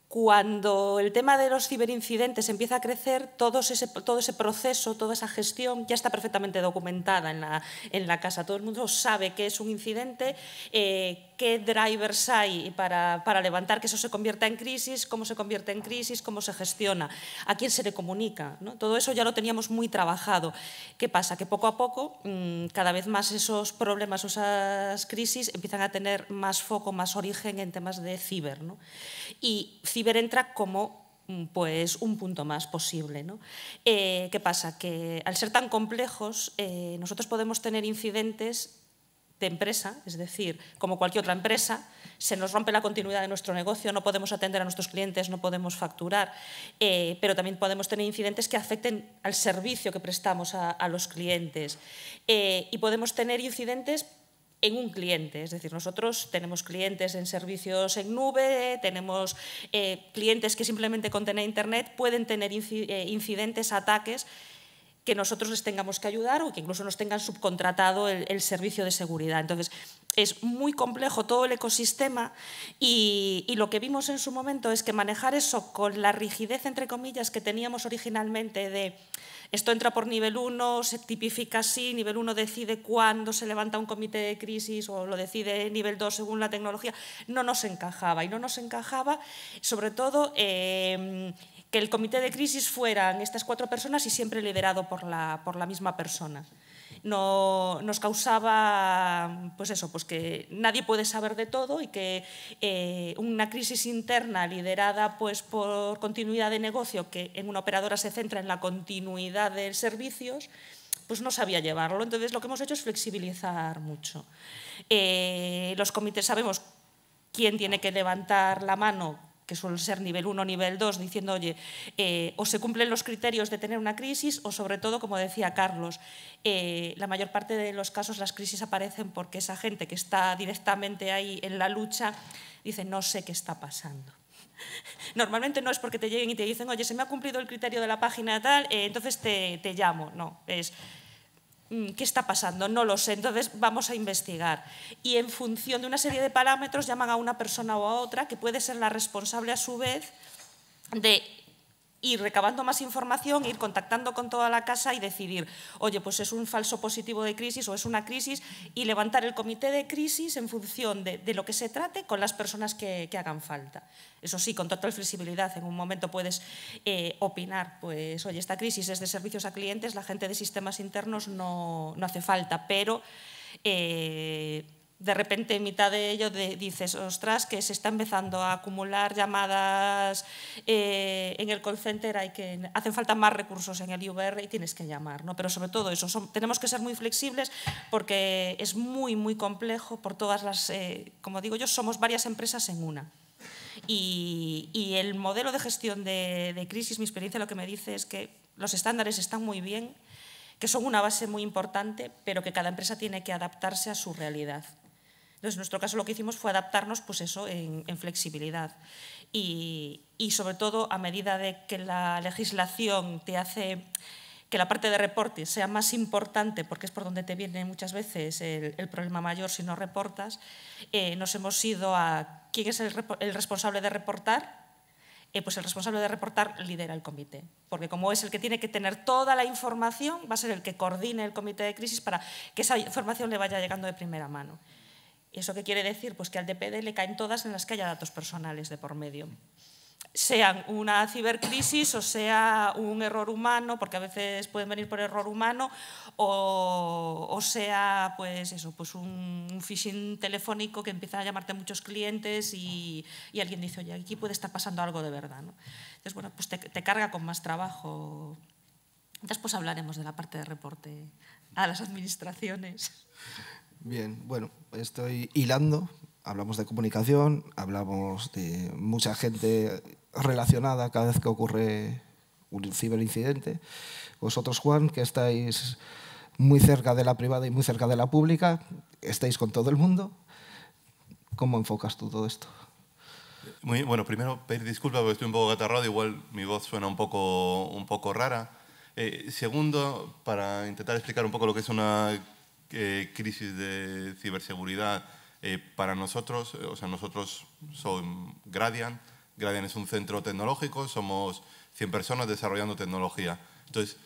Cuando el tema de los ciberincidentes empieza a crecer, todo ese proceso, toda esa gestión ya está perfectamente documentada en la casa. Todo el mundo sabe qué es un incidente, qué qué drivers hay para levantar que eso se convierta en crisis, cómo se convierte en crisis, cómo se gestiona, a quién se le comunica, ¿no? Todo eso ya lo teníamos muy trabajado. ¿Qué pasa? Que poco a poco, cada vez más esos problemas o esas crisis empiezan a tener más foco, más origen en temas de ciber, ¿no? Y ciber entra como pues un punto más posible, ¿no? ¿Qué pasa? Que al ser tan complejos, nosotros podemos tener incidentes de empresa, es decir, como cualquier otra empresa, se nos rompe la continuidad de nuestro negocio, no podemos atender a nuestros clientes, no podemos facturar, pero también podemos tener incidentes que afecten al servicio que prestamos a los clientes, y podemos tener incidentes en un cliente, es decir, nosotros tenemos clientes en servicios en nube, tenemos clientes que simplemente con tener internet pueden tener incidentes, ataques que nosotros les tengamos que ayudar o que incluso nos tengan subcontratado el servicio de seguridad. Entonces, es muy complejo todo el ecosistema y lo que vimos en su momento es que manejar eso con la rigidez, entre comillas, que teníamos originalmente de esto entra por nivel 1, se tipifica así, nivel 1 decide cuándo se levanta un comité de crisis o lo decide nivel 2 según la tecnología, no nos encajaba. Y no nos encajaba, sobre todo, que el comité de crisis fueran estas 4 personas y siempre liderado por la misma persona. Nos causaba pues eso, pues que nadie puede saber de todo y que una crisis interna liderada pues por continuidad de negocio, que en una operadora se centra en la continuidad de servicios, pues no sabía llevarlo. Entonces lo que hemos hecho es flexibilizar mucho. Los comités sabemos quién tiene que levantar la mano, que suele ser nivel 1, nivel 2, diciendo, oye, o se cumplen los criterios de tener una crisis o, sobre todo, como decía Carlos, la mayor parte de los casos las crisis aparecen porque esa gente que está directamente ahí en la lucha dice, no sé qué está pasando. Normalmente no es porque te lleguen y te dicen, oye, se me ha cumplido el criterio de la página tal, entonces te llamo. No, es... ¿qué está pasando? No lo sé, entonces vamos a investigar. Y en función de una serie de parámetros llaman a una persona o a otra que puede ser la responsable a su vez de ir recabando más información, ir contactando con toda la casa y decidir, oye, pues es un falso positivo de crisis o es una crisis, y levantar el comité de crisis en función de lo que se trate con las personas que hagan falta. Eso sí, con total flexibilidad. En un momento puedes opinar, pues, oye, esta crisis es de servicios a clientes, la gente de sistemas internos no hace falta, pero de repente en mitad de ello dices, ostras, que se está empezando a acumular llamadas en el call center, hacen falta más recursos en el IVR y tienes que llamar, ¿no? Pero sobre todo eso, tenemos que ser muy flexibles porque es muy, muy complejo por todas las, como digo yo, somos varias empresas en una. Y el modelo de gestión de crisis, mi experiencia lo que me dice es que los estándares están muy bien, que son una base muy importante, pero que cada empresa tiene que adaptarse a su realidad. Entonces, en nuestro caso lo que hicimos fue adaptarnos, pues eso, en flexibilidad. Y sobre todo, a medida de que la legislación te hace que la parte de reporte sea más importante, porque es por donde te viene muchas veces el problema mayor si no reportas, nos hemos ido a quién es el responsable de reportar. Pues el responsable de reportar lidera el comité, porque como es el que tiene que tener toda la información, va a ser el que coordine el comité de crisis para que esa información le vaya llegando de primera mano. ¿Eso qué quiere decir? Pues que al DPD le caen todas en las que haya datos personales de por medio. Sean una cibercrisis o sea un error humano, porque a veces pueden venir por error humano, o sea pues eso, pues un phishing telefónico que empieza a llamarte a muchos clientes y alguien dice, oye, aquí puede estar pasando algo de verdad, ¿no? Entonces, bueno, pues te carga con más trabajo. Después hablaremos de la parte de reporte a las administraciones. Bien, bueno, estoy hilando. Hablamos de comunicación, hablamos de mucha gente relacionada cada vez que ocurre un ciberincidente. Vosotros, Juan, que estáis muy cerca de la privada y muy cerca de la pública, estáis con todo el mundo. ¿Cómo enfocas tú todo esto? Bueno, primero pedir disculpas porque estoy un poco catarrado, igual mi voz suena un poco rara. Segundo, para intentar explicar un poco lo que es una crisis de ciberseguridad para nosotros, o sea, nosotros somos Gradiant. Gradiant es un centro tecnológico, somos 100 personas desarrollando tecnología. Entonces,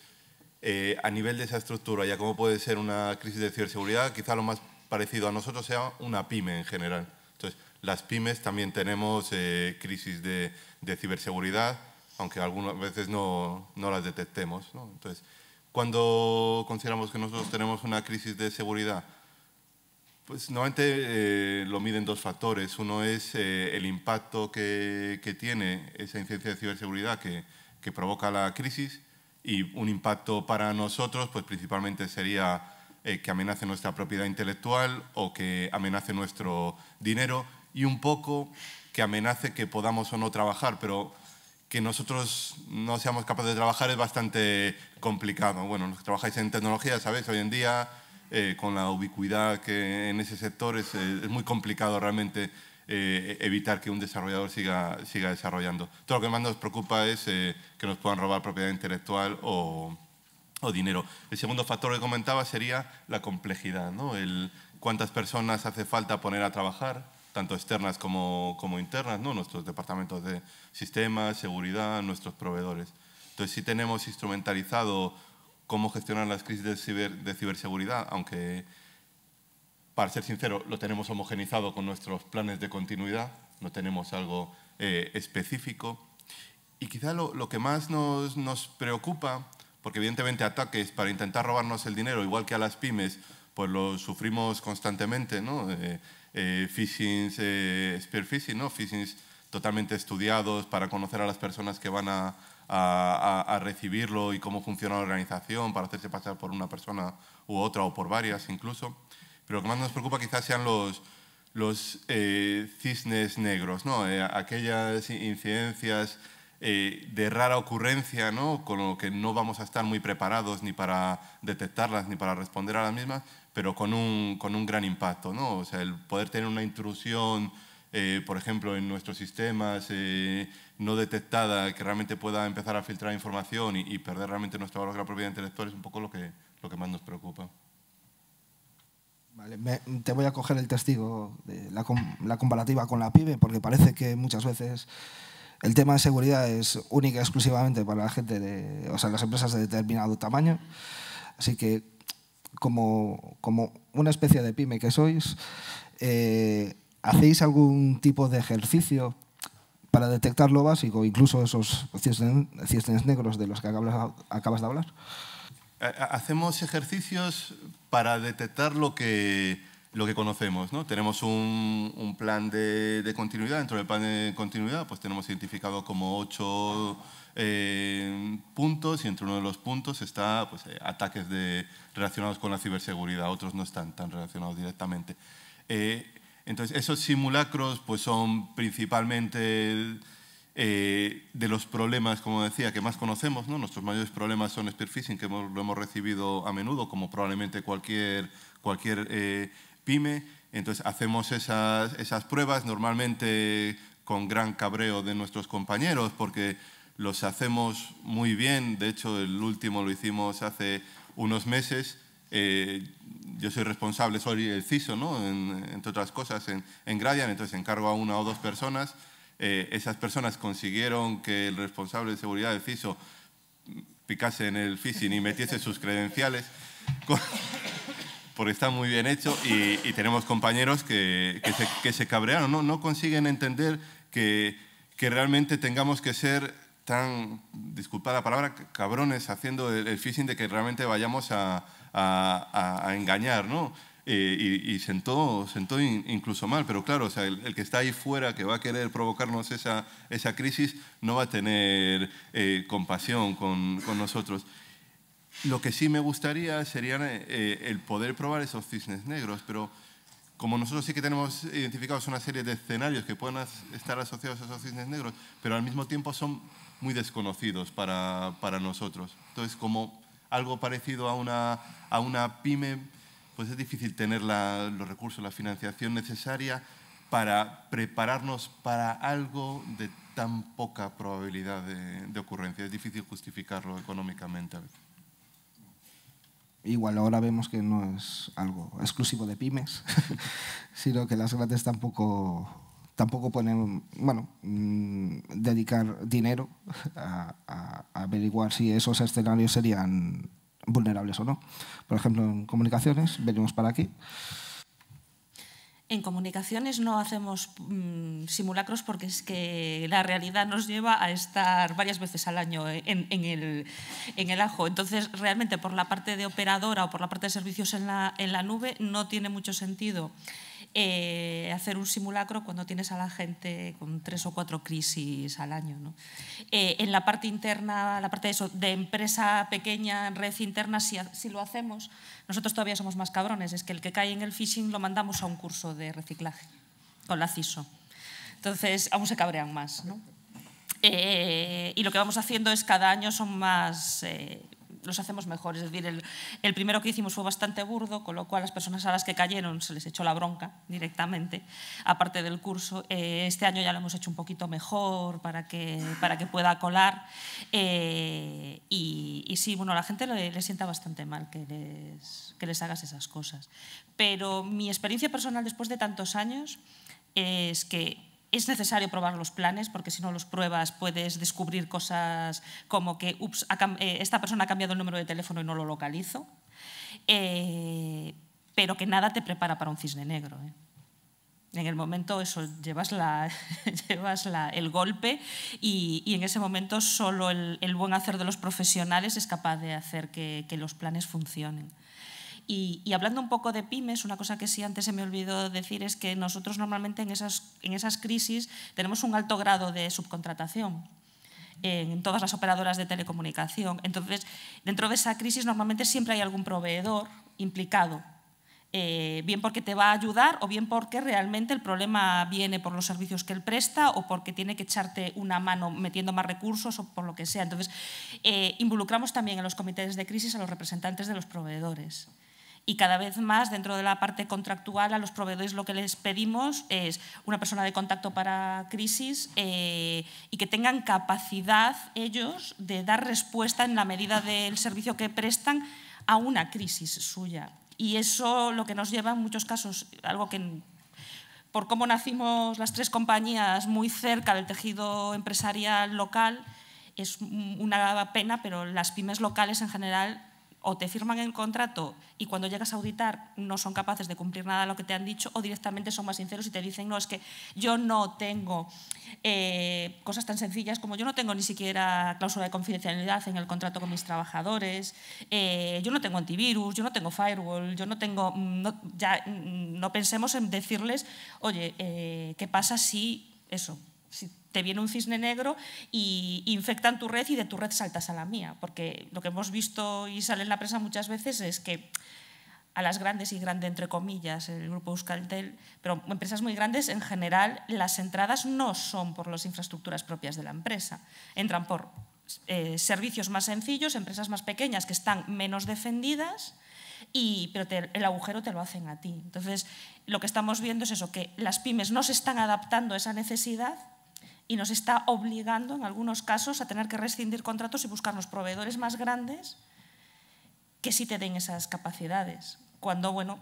a nivel de esa estructura, ya cómo puede ser una crisis de ciberseguridad, quizá lo más parecido a nosotros sea una pyme en general. las pymes también tenemos crisis de ciberseguridad, aunque algunas veces no las detectemos, ¿no? Entonces, ¿cuándo consideramos que nosotros tenemos una crisis de seguridad? Pues normalmente lo miden dos factores. Uno es el impacto que tiene esa incidencia de ciberseguridad que provoca la crisis, y un impacto para nosotros pues principalmente sería que amenace nuestra propiedad intelectual o que amenace nuestro dinero, y un poco que amenace que podamos o no trabajar, pero que nosotros no seamos capaces de trabajar es bastante complicado. Bueno, los que trabajáis en tecnología, ¿sabéis? Hoy en día, con la ubicuidad que en ese sector es muy complicado realmente evitar que un desarrollador siga desarrollando. Todo lo que más nos preocupa es que nos puedan robar propiedad intelectual o dinero. El segundo factor que comentaba sería la complejidad, ¿no? Cuántas personas hace falta poner a trabajar, tanto externas como internas, ¿no? Nuestros departamentos de sistemas, seguridad, nuestros proveedores. Entonces, sí tenemos instrumentalizado cómo gestionar las crisis de ciberseguridad, aunque, para ser sincero, lo tenemos homogenizado con nuestros planes de continuidad, no tenemos algo específico. Y quizá lo que más nos preocupa, porque evidentemente ataques para intentar robarnos el dinero, igual que a las pymes, pues lo sufrimos constantemente, ¿no? Phishing, spear phishing, ¿no? Phishings totalmente estudiados para conocer a las personas que van a recibirlo y cómo funciona la organización, para hacerse pasar por una persona u otra o por varias incluso. Pero lo que más nos preocupa quizás sean los cisnes negros, ¿no? Aquellas incidencias de rara ocurrencia, ¿no? Con lo que no vamos a estar muy preparados ni para detectarlas ni para responder a las mismas, pero con un gran impacto, ¿no? O sea, el poder tener una intrusión, por ejemplo, en nuestros sistemas no detectada, que realmente pueda empezar a filtrar información y perder realmente nuestro valor de la propiedad intelectual, es un poco lo que más nos preocupa. Vale, te voy a coger el testigo de la comparativa con la pyme, porque parece que muchas veces el tema de seguridad es única y exclusivamente para la gente o sea, las empresas de determinado tamaño. Así que, como una especie de pyme que sois, ¿hacéis algún tipo de ejercicio para detectar lo básico, incluso esos cisnes negros de los que acabas de hablar? Hacemos ejercicios para detectar lo que conocemos, ¿no? Tenemos un plan de continuidad. Dentro del plan de continuidad pues tenemos identificado como 8 puntos, y entre uno de los puntos está pues, ataques relacionados con la ciberseguridad. Otros no están tan relacionados directamente. Entonces, esos simulacros pues, son principalmente de los problemas, como decía, que más conocemos, ¿no? Nuestros mayores problemas son spear phishing, que lo hemos recibido a menudo, como probablemente cualquier pyme. Entonces hacemos esas pruebas, normalmente con gran cabreo de nuestros compañeros, porque los hacemos muy bien. De hecho, el último lo hicimos hace unos meses. Yo soy responsable, soy el CISO, ¿no? Entre otras cosas, en Gradian, entonces encargo a 1 o 2 personas. Esas personas consiguieron que el responsable de seguridad del CISO picase en el phishing y metiese sus credenciales, porque está muy bien hecho, y tenemos compañeros que se cabrearon, no consiguen entender que realmente tengamos que ser tan, disculpad la palabra, cabrones haciendo el phishing, de que realmente vayamos a engañar, ¿no? Y sentó incluso mal, pero claro, o sea, el que está ahí fuera, que va a querer provocarnos esa crisis, no va a tener compasión con nosotros. Lo que sí me gustaría sería el poder probar esos cisnes negros, pero como nosotros sí que tenemos identificados una serie de escenarios que pueden estar asociados a esos cisnes negros, pero al mismo tiempo son muy desconocidos para nosotros. Entonces, como algo parecido a una pyme, pues es difícil tener los recursos, la financiación necesaria para prepararnos para algo de tan poca probabilidad de ocurrencia. Es difícil justificarlo económicamente a veces. Igual ahora vemos que no es algo exclusivo de pymes, sino que las grandes tampoco pueden, bueno, dedicar dinero a averiguar si esos escenarios serían vulnerables o no. Por ejemplo, en comunicaciones, venimos para aquí. En comunicaciones no hacemos simulacros porque es que la realidad nos lleva a estar varias veces al año en el ajo. Entonces, realmente por la parte de operadora o por la parte de servicios en la nube no tiene mucho sentido hacer un simulacro cuando tienes a la gente con 3 o 4 crisis al año, ¿no? En la parte interna, la parte de empresa pequeña, red interna, si lo hacemos, nosotros todavía somos más cabrones. Es que el que cae en el phishing lo mandamos a un curso de reciclaje con la CISO. Entonces, aún se cabrean más, ¿no? Y lo que vamos haciendo es cada año son más... los hacemos mejor. Es decir, el primero que hicimos fue bastante burdo, con lo cual las personas a las que cayeron se les echó la bronca directamente, aparte del curso. Este año ya lo hemos hecho un poquito mejor para que pueda colar. Y sí, bueno, a la gente le sienta bastante mal que les hagas esas cosas. Pero mi experiencia personal después de tantos años es que es necesario probar los planes, porque si no los pruebas puedes descubrir cosas como que esta persona ha cambiado el número de teléfono y no lo localizo, pero que nada te prepara para un cisne negro. En el momento eso, llevas el golpe y en ese momento solo el buen hacer de los profesionales es capaz de hacer que los planes funcionen. Y hablando un poco de pymes, una cosa que sí antes se me olvidó decir es que nosotros normalmente en esas crisis tenemos un alto grado de subcontratación en todas las operadoras de telecomunicación. Entonces, dentro de esa crisis normalmente siempre hay algún proveedor implicado, bien porque te va a ayudar o bien porque realmente el problema viene por los servicios que él presta o porque tiene que echarte una mano metiendo más recursos o por lo que sea. Entonces, involucramos también en los comités de crisis a los representantes de los proveedores. Y cada vez más, dentro de la parte contractual, a los proveedores lo que les pedimos es una persona de contacto para crisis y que tengan capacidad ellos de dar respuesta en la medida del servicio que prestan a una crisis suya. Y eso lo que nos lleva en muchos casos, algo que por cómo nacimos las 3 compañías muy cerca del tejido empresarial local, es una pena, pero las pymes locales en general o te firman el contrato y cuando llegas a auditar no son capaces de cumplir nada de lo que te han dicho, o directamente son más sinceros y te dicen, no, es que yo no tengo cosas tan sencillas como yo no tengo ni siquiera cláusula de confidencialidad en el contrato con mis trabajadores, yo no tengo antivirus, yo no tengo firewall, yo no tengo... No pensemos en decirles, oye, ¿qué pasa si eso? Si te viene un cisne negro y infectan tu red y de tu red saltas a la mía, porque lo que hemos visto y sale en la prensa muchas veces es que a las grandes, y grande entre comillas, el grupo Euskaltel, pero empresas muy grandes en general, las entradas no son por las infraestructuras propias de la empresa, entran por servicios más sencillos, empresas más pequeñas que están menos defendidas, pero el agujero te lo hacen a ti. Entonces, lo que estamos viendo es eso, que las pymes no se están adaptando a esa necesidad y nos está obligando, en algunos casos, a tener que rescindir contratos y buscar los proveedores más grandes que sí te den esas capacidades. Cuando, bueno,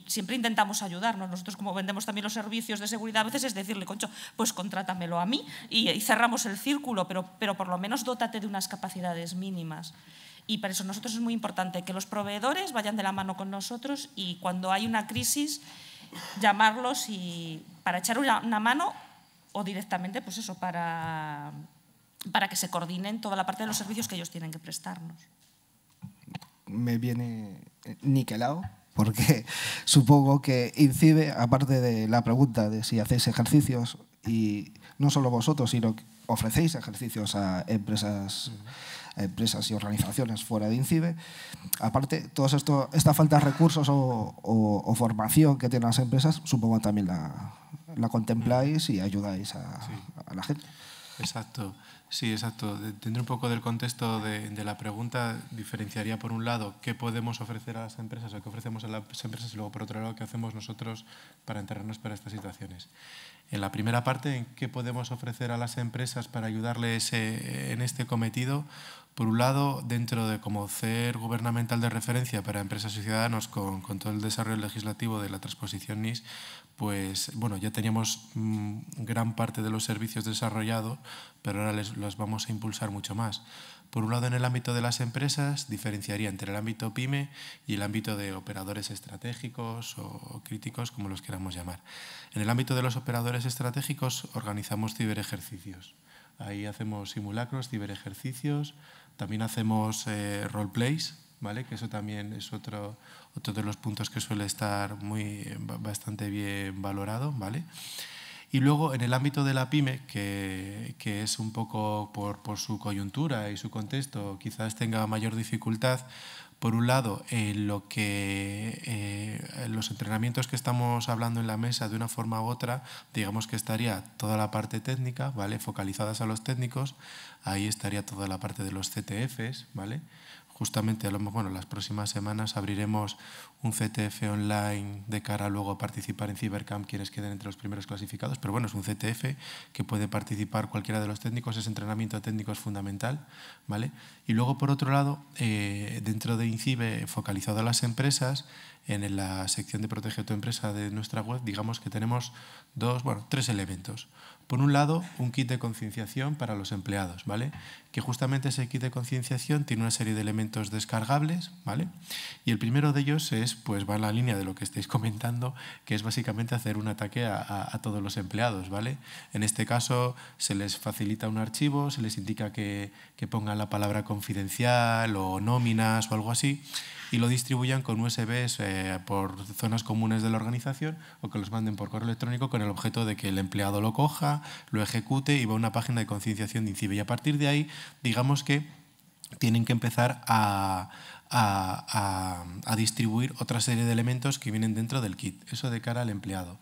siempre intentamos ayudarnos. Nosotros, como vendemos también los servicios de seguridad, a veces es decirle, concho, pues contrátamelo a mí y cerramos el círculo, pero por lo menos dótate de unas capacidades mínimas. Y para eso nosotros es muy importante que los proveedores vayan de la mano con nosotros y cuando hay una crisis, llamarlos para echar una mano o directamente, pues eso, para que se coordinen toda la parte de los servicios que ellos tienen que prestarnos. Me viene niquelado, porque supongo que incide, aparte de la pregunta de si hacéis ejercicios, y no solo vosotros, sino que ofrecéis ejercicios a empresas y organizaciones fuera de INCIBE, aparte, esta falta de recursos o formación que tienen las empresas, supongo también la contempláis y ayudáis a la gente. Exacto, sí, exacto. Dentro un poco del contexto de la pregunta, diferenciaría por un lado qué podemos ofrecer a las empresas o qué ofrecemos a las empresas y luego por otro lado qué hacemos nosotros para entrenarnos para estas situaciones. En la primera parte, ¿en qué podemos ofrecer a las empresas para ayudarles en este cometido? Por un lado, dentro de como CER gubernamental de referencia para empresas y ciudadanos con todo el desarrollo legislativo de la transposición NIS, pues bueno, ya teníamos gran parte de los servicios desarrollados, pero ahora los vamos a impulsar mucho más. Por un lado, en el ámbito de las empresas, diferenciaría entre el ámbito PYME y el ámbito de operadores estratégicos o críticos, como los queramos llamar. En el ámbito de los operadores estratégicos, organizamos ciberejercicios. Ahí hacemos simulacros, ciberejercicios, también hacemos roleplays, ¿vale? Que eso también es otro de los puntos que suele estar bastante bien valorado, ¿vale? Y luego, en el ámbito de la PYME, que es un poco por su coyuntura y su contexto, quizás tenga mayor dificultad. Por un lado, los entrenamientos que estamos hablando en la mesa, de una forma u otra, digamos que estaría toda la parte técnica, ¿vale? Focalizadas a los técnicos. Ahí estaría toda la parte de los CTFs, ¿vale? Justamente, bueno, las próximas semanas abriremos un CTF online de cara luego a participar en Cybercamp quienes queden entre los primeros clasificados, pero bueno, es un CTF que puede participar cualquiera de los técnicos, ese entrenamiento técnico es fundamental, ¿vale? Y luego, por otro lado, dentro de INCIBE, focalizado a las empresas, en la sección de Protege tu empresa de nuestra web, digamos que tenemos tres elementos. Por un lado, un kit de concienciación para los empleados, ¿vale? Que justamente ese kit de concienciación tiene una serie de elementos descargables, ¿vale? Y el primero de ellos va en la línea de lo que estáis comentando, que es básicamente hacer un ataque a todos los empleados, ¿vale? En este caso, se les facilita un archivo, se les indica que pongan la palabra confidencial o nóminas o algo así, y lo distribuyan con USBs por zonas comunes de la organización o que los manden por correo electrónico con el objeto de que el empleado lo coja, lo ejecute y va a una página de concienciación de INCIBE. Y a partir de ahí, digamos que tienen que empezar a distribuir otra serie de elementos que vienen dentro del kit, eso de cara al empleado.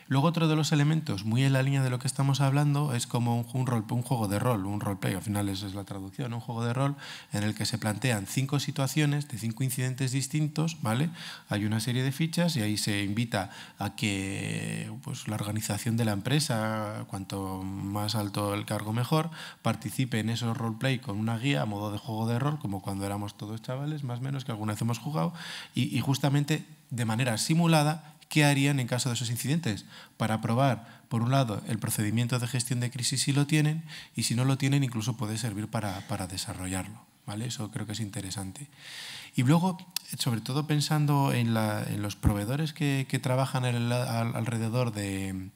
Luego, otro de los elementos, muy en la línea de lo que estamos hablando, es como un juego de rol, un roleplay, al final esa es la traducción, un juego de rol en el que se plantean 5 situaciones de 5 incidentes distintos, ¿vale? Hay una serie de fichas y ahí se invita a que la organización de la empresa, cuanto más alto el cargo mejor, participe en esos roleplay con una guía a modo de juego de rol, como cuando éramos todos chavales, más o menos, que alguna vez hemos jugado, y justamente de manera simulada, ¿qué harían en caso de esos incidentes? Para probar, por un lado, el procedimiento de gestión de crisis si lo tienen, y si no lo tienen, incluso puede servir para desarrollarlo, ¿vale? Eso creo que es interesante. Y luego, sobre todo pensando en los proveedores que trabajan alrededor de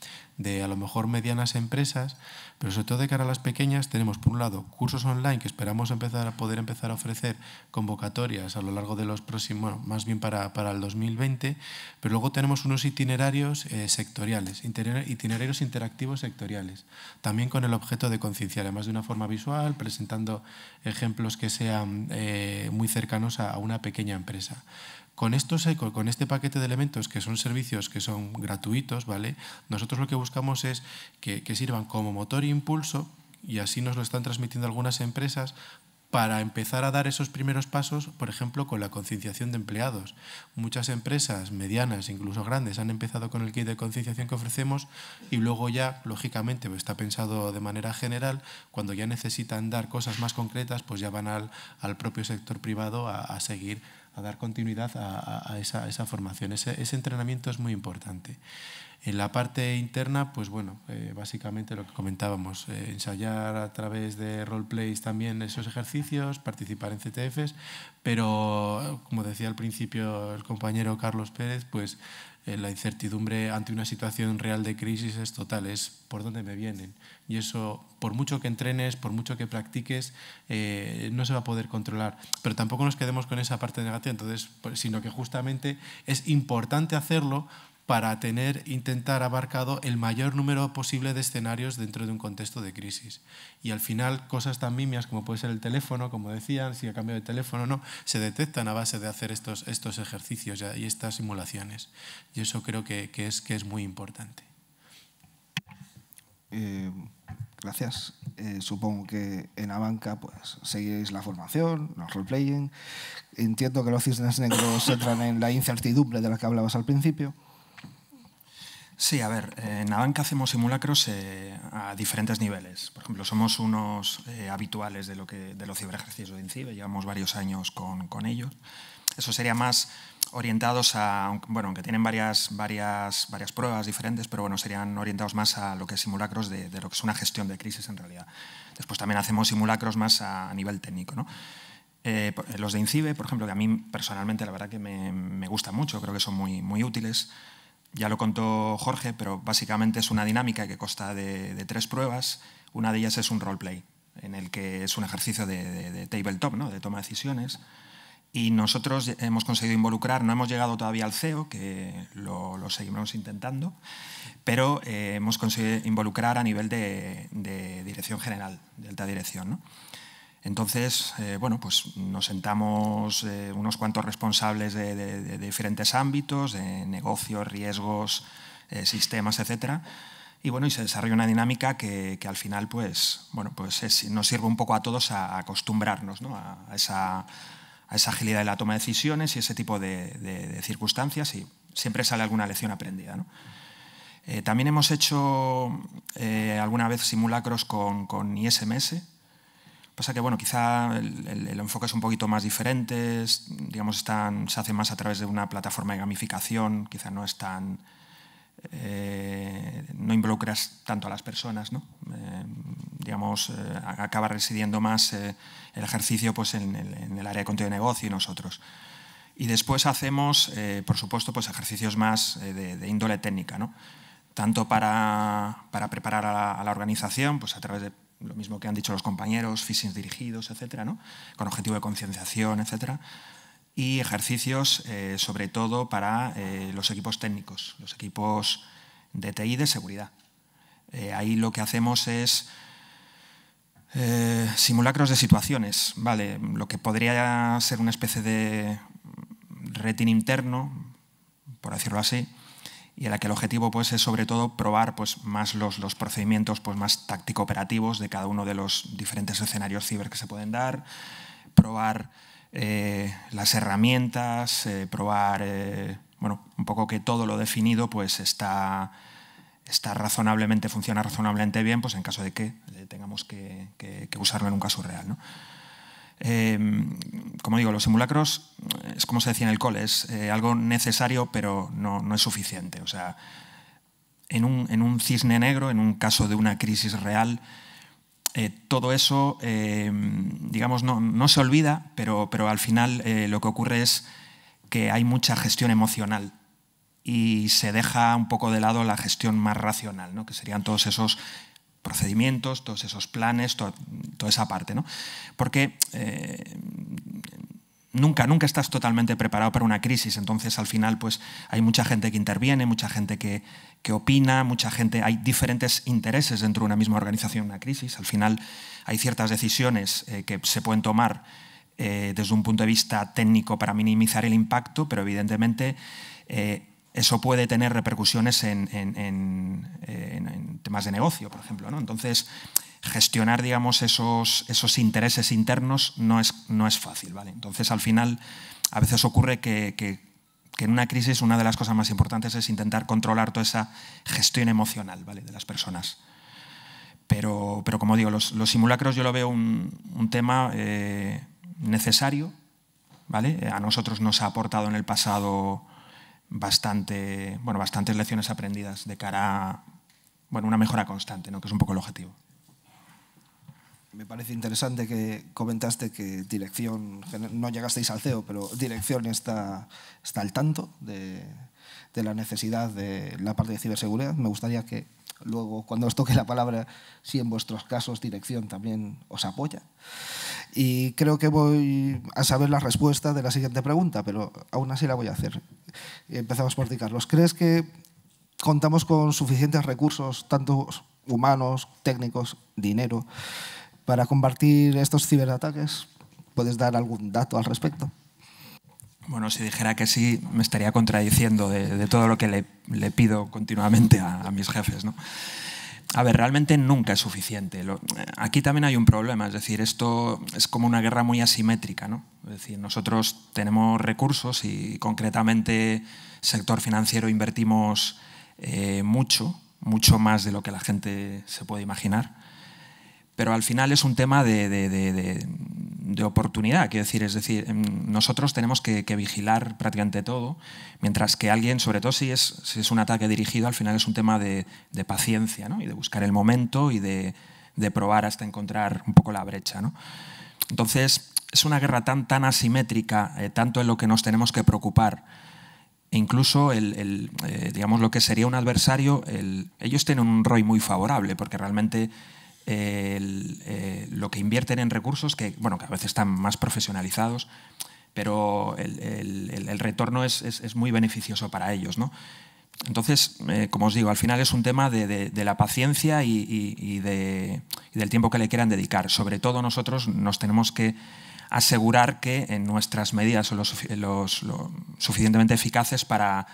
a lo mejor medianas empresas, pero sobre todo de cara a las pequeñas, tenemos por un lado cursos online que esperamos poder empezar a ofrecer convocatorias a lo largo de los próximos, más bien para el 2020, pero luego tenemos unos itinerarios sectoriales, itinerarios interactivos sectoriales, también con el objeto de concienciar, además de una forma visual, presentando ejemplos que sean muy cercanos a una pequeña empresa. Con este paquete de elementos, que son servicios que son gratuitos, ¿vale? Nosotros lo que buscamos es que sirvan como motor e impulso, y así nos lo están transmitiendo algunas empresas, para empezar a dar esos primeros pasos, por ejemplo, con la concienciación de empleados. Muchas empresas medianas, incluso grandes, han empezado con el kit de concienciación que ofrecemos y luego ya, lógicamente, está pensado de manera general, cuando ya necesitan dar cosas más concretas, pues ya van al propio sector privado a seguir, a dar continuidad a esa formación. Ese entrenamiento es muy importante. En la parte interna, pues bueno, básicamente lo que comentábamos, ensayar a través de roleplays también esos ejercicios, participar en CTFs, pero como decía al principio el compañero Carlos Pérez, pues la incertidumbre ante una situación real de crisis es total, es por dónde me vienen. Y eso, por mucho que entrenes, por mucho que practiques, no se va a poder controlar. Pero tampoco nos quedemos con esa parte negativa, entonces, sino que justamente es importante hacerlo para intentar abarcado el mayor número posible de escenarios dentro de un contexto de crisis. Y al final, cosas tan nimias como puede ser el teléfono, como decían, si ha cambiado de teléfono o no, se detectan a base de hacer estos ejercicios y estas simulaciones. Y eso creo que es muy importante. Gracias. Supongo que en Abanca pues seguís la formación, el roleplaying. Entiendo que los cisnes negros entran en la incertidumbre de la que hablabas al principio. Sí, a ver, en Abanca hacemos simulacros a diferentes niveles. Por ejemplo, somos unos habituales de los ciberejercicios de INCIBE, llevamos varios años con ellos. Eso sería más orientados a, bueno, aunque tienen varias pruebas diferentes, pero bueno, serían orientados más a lo que es simulacros de lo que es una gestión de crisis en realidad. Después también hacemos simulacros más a nivel técnico, ¿no? Los de INCIBE, por ejemplo, que a mí personalmente la verdad que me gustan mucho, creo que son muy útiles. Ya lo contó Jorge, pero básicamente es una dinámica que consta de 3 pruebas. Una de ellas es un roleplay, en el que es un ejercicio de tabletop, ¿no? De toma de decisiones. Y nosotros hemos conseguido involucrar, no hemos llegado todavía al CEO, que lo seguimos intentando, pero hemos conseguido involucrar a nivel de dirección general, de alta dirección, ¿no? Entonces, bueno, pues nos sentamos unos cuantos responsables de diferentes ámbitos, de negocios, riesgos, sistemas, etcétera. Y bueno, y se desarrolla una dinámica que al final, pues, bueno, pues nos sirve un poco a todos a acostumbrarnos, ¿no? a esa agilidad de la toma de decisiones y ese tipo de circunstancias, y siempre sale alguna lección aprendida, ¿no? También hemos hecho alguna vez simulacros con ISMS. Pasa que, bueno, quizá el enfoque es un poquito más diferente, digamos, se hace más a través de una plataforma de gamificación, quizá no es tan... no involucras tanto a las personas, ¿no? Digamos, acaba residiendo más el ejercicio pues, en el área de contenido de negocio y nosotros. Y después hacemos, por supuesto, pues, ejercicios más de índole técnica, ¿no? Tanto para preparar a la organización, pues a través de lo mismo que han dicho los compañeros, phishing dirigidos, etcétera, ¿no? Con objetivo de concienciación, etcétera. Y ejercicios, sobre todo, para los equipos técnicos, los equipos de TI y de seguridad. Ahí lo que hacemos es simulacros de situaciones, ¿vale? Lo que podría ser una especie de rating interno, por decirlo así, y en la que el objetivo pues, es sobre todo probar pues, más los procedimientos pues, más táctico-operativos de cada uno de los diferentes escenarios ciber que se pueden dar, probar las herramientas, probar bueno, un poco que todo lo definido pues, funciona razonablemente bien pues, en caso de que tengamos que usarlo en un caso real, ¿no? Como digo, los simulacros, es como se decía en el cole, es algo necesario, pero no es suficiente. O sea, en un cisne negro, en un caso de una crisis real, todo eso, digamos, no se olvida, pero al final lo que ocurre es que hay mucha gestión emocional y se deja un poco de lado la gestión más racional, ¿no? Que serían todos esos procedimientos, todos esos planes, toda esa parte, ¿no? Porque nunca estás totalmente preparado para una crisis, entonces al final pues, hay mucha gente que interviene, mucha gente que opina, hay diferentes intereses dentro de una misma organización en una crisis. Al final hay ciertas decisiones que se pueden tomar desde un punto de vista técnico para minimizar el impacto, pero evidentemente eso puede tener repercusiones en temas de negocio, por ejemplo, ¿no? Entonces, gestionar, digamos, esos intereses internos no es fácil, ¿vale? Entonces, al final, a veces ocurre que en una crisis una de las cosas más importantes es intentar controlar toda esa gestión emocional, ¿vale? De las personas. Pero como digo, los simulacros yo lo veo un tema necesario, ¿vale? A nosotros nos ha aportado en el pasado bastantes lecciones aprendidas de cara a una mejora constante, ¿no? Que es un poco el objetivo. Me parece interesante que comentaste que dirección, no llegasteis al CEO, pero dirección está al tanto de la necesidad de la parte de ciberseguridad. Me gustaría que luego, cuando os toque la palabra, si en vuestros casos dirección también os apoya. Y creo que voy a saber la respuesta de la siguiente pregunta, pero aún así la voy a hacer. Empezamos por ti, Carlos. ¿Crees que contamos con suficientes recursos, tanto humanos, técnicos, dinero, para combatir estos ciberataques? ¿Puedes dar algún dato al respecto? Bueno, si dijera que sí, me estaría contradiciendo de todo lo que le pido continuamente a mis jefes, ¿no? A ver, realmente nunca es suficiente. Aquí también hay un problema, es decir, esto es como una guerra muy asimétrica, ¿no? Es decir, nosotros tenemos recursos y concretamente sector financiero invertimos mucho más de lo que la gente se puede imaginar. Pero al final es un tema de oportunidad, quiero decir, es decir, nosotros tenemos que vigilar prácticamente todo, mientras que alguien, sobre todo si es un ataque dirigido, al final es un tema de paciencia, ¿no? Y de buscar el momento y de probar hasta encontrar un poco la brecha, ¿no? Entonces, es una guerra tan asimétrica, tanto en lo que nos tenemos que preocupar, e incluso digamos, lo que sería un adversario, ellos tienen un ROI muy favorable, porque realmente lo que invierten en recursos, que a veces están más profesionalizados, pero el retorno es muy beneficioso para ellos, ¿no? Entonces, como os digo, al final es un tema de la paciencia y del tiempo que le quieran dedicar. Sobre todo nosotros nos tenemos que asegurar que en nuestras medidas son lo suficientemente eficaces para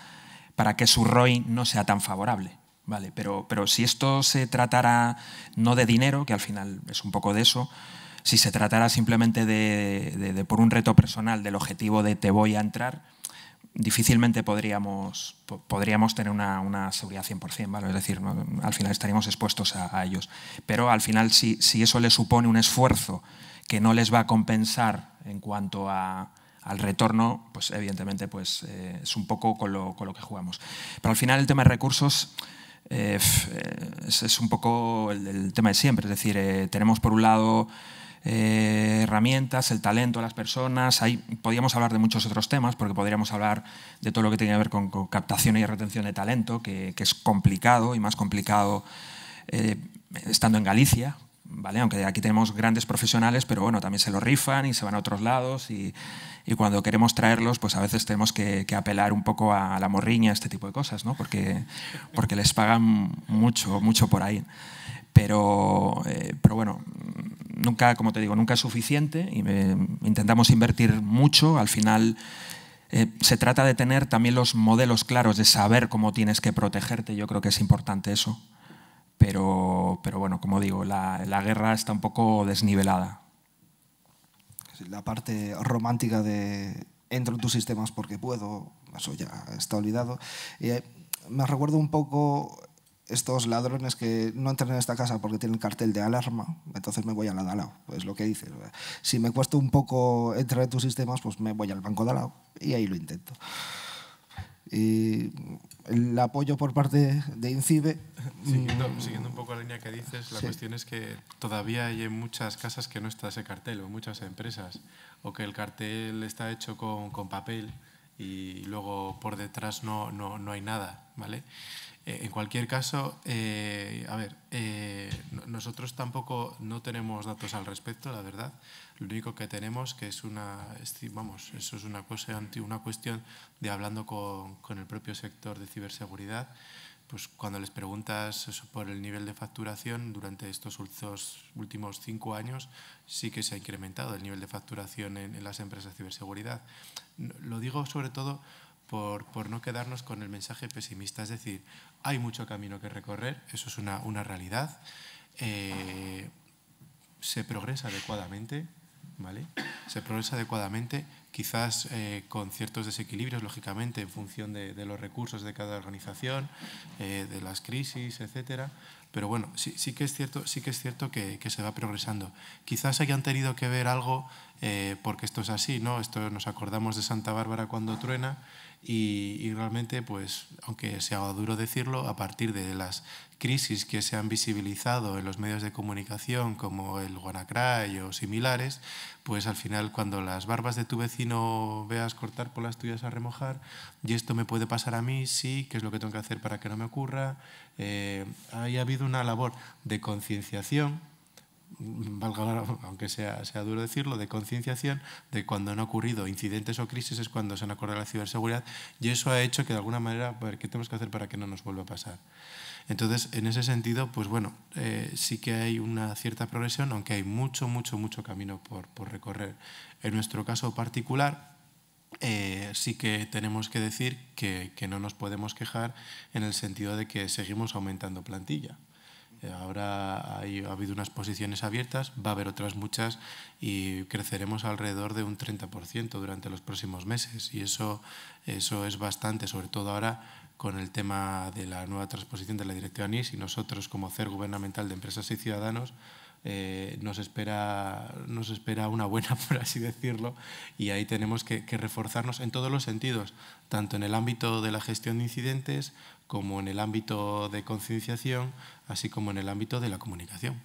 que su ROI no sea tan favorable. Vale, pero si esto se tratara no de dinero, que al final es un poco de eso, si se tratara simplemente de por un reto personal, del objetivo de te voy a entrar, difícilmente podríamos tener una seguridad 100%, ¿vale? Es decir, ¿no? Al final estaríamos expuestos a ellos. Pero al final, si eso les supone un esfuerzo que no les va a compensar en cuanto al retorno, pues evidentemente es un poco con lo que jugamos. Pero al final el tema de recursos es un poco el tema de siempre. Es decir, tenemos por un lado herramientas, el talento de las personas. Ahí podríamos hablar de muchos otros temas, porque podríamos hablar de todo lo que tiene que ver con captación y retención de talento, que es complicado y más complicado estando en Galicia, ¿vale? Aunque aquí tenemos grandes profesionales, pero bueno, también se lo rifan y se van a otros lados y cuando queremos traerlos, pues a veces tenemos que apelar un poco a la morriña, este tipo de cosas, ¿no? Porque les pagan mucho por ahí. Pero bueno, nunca, como te digo, nunca es suficiente y intentamos invertir mucho. Al final se trata de tener también los modelos claros, de saber cómo tienes que protegerte. Yo creo que es importante eso. Pero bueno, como digo, la guerra está un poco desnivelada. La parte romántica de entro en tus sistemas porque puedo, eso ya está olvidado. Me recuerdo un poco estos ladrones que no entran en esta casa porque tienen cartel de alarma, entonces me voy a la de al lado. Es lo que dices. Si me cuesta un poco entrar en tus sistemas, pues me voy al banco de al lado y ahí lo intento. Y el apoyo por parte de INCIBE... Siguiendo un poco la línea que dices, la cuestión es que todavía hay en muchas casas que no está ese cartel, o en muchas empresas, o que el cartel está hecho con papel y luego por detrás no hay nada, ¿vale? En cualquier caso, nosotros tampoco no tenemos datos al respecto, la verdad. Lo único que tenemos que eso es una cuestión de hablando con el propio sector de ciberseguridad, pues cuando les preguntas por el nivel de facturación durante estos últimos 5 años, sí que se ha incrementado el nivel de facturación en las empresas de ciberseguridad. Lo digo sobre todo por no quedarnos con el mensaje pesimista, es decir, hay mucho camino que recorrer, eso es una realidad, se progresa adecuadamente, ¿vale? Se progresa adecuadamente, quizás con ciertos desequilibrios, lógicamente, en función de los recursos de cada organización, de las crisis, etcétera. Pero bueno, sí que es cierto que se va progresando. Quizás hayan tenido que ver algo, porque esto es así, ¿no? Esto nos acordamos de Santa Bárbara cuando truena, y realmente, pues, aunque sea duro decirlo, a partir de las crisis que se han visibilizado en los medios de comunicación, como el WannaCry o similares, pues al final, cuando las barbas de tu vecino veas cortar por las tuyas a remojar, y esto me puede pasar a mí, sí, ¿qué es lo que tengo que hacer para que no me ocurra? Ha habido una labor de concienciación, aunque sea duro decirlo, de concienciación de cuando han ocurrido incidentes o crisis es cuando se han acordado la ciberseguridad, y eso ha hecho que de alguna manera, ¿qué tenemos que hacer para que no nos vuelva a pasar? Entonces, en ese sentido, pues bueno, sí que hay una cierta progresión, aunque hay mucho camino por recorrer. En nuestro caso particular, sí que tenemos que decir que no nos podemos quejar en el sentido de que seguimos aumentando plantilla. Ahora ha habido unas posiciones abiertas, va a haber otras muchas y creceremos alrededor de un 30% durante los próximos meses. Y eso es bastante, sobre todo ahora con el tema de la nueva transposición de la Directiva NIS, y nosotros como CER gubernamental de Empresas y Ciudadanos nos espera una buena, por así decirlo, y ahí tenemos que reforzarnos en todos los sentidos, tanto en el ámbito de la gestión de incidentes como en el ámbito de concienciación, así como en el ámbito de la comunicación.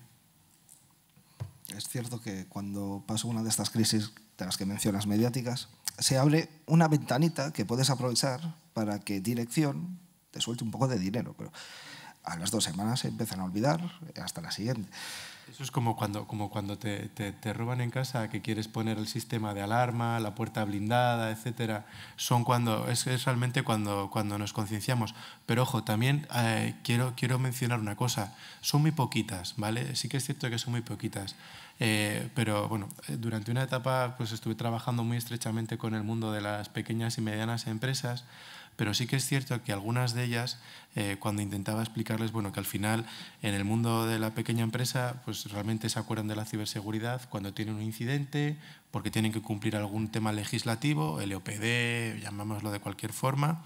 Es cierto que cuando pasa una de estas crisis de las que mencionas mediáticas, se abre una ventanita que puedes aprovechar para que dirección te suelte un poco de dinero, pero a las 2 semanas se empiezan a olvidar hasta la siguiente. Eso es como cuando te roban en casa, que quieres poner el sistema de alarma, la puerta blindada, etcétera. Es realmente cuando nos concienciamos. Pero ojo, también quiero mencionar una cosa. Son muy poquitas, ¿vale? Sí que es cierto que son muy poquitas. Pero bueno, durante una etapa pues estuve trabajando muy estrechamente con el mundo de las pequeñas y medianas empresas, pero sí que es cierto que algunas de ellas, cuando intentaba explicarles, bueno, que al final en el mundo de la pequeña empresa pues realmente se acuerdan de la ciberseguridad cuando tienen un incidente, porque tienen que cumplir algún tema legislativo, LOPD, llamémoslo de cualquier forma,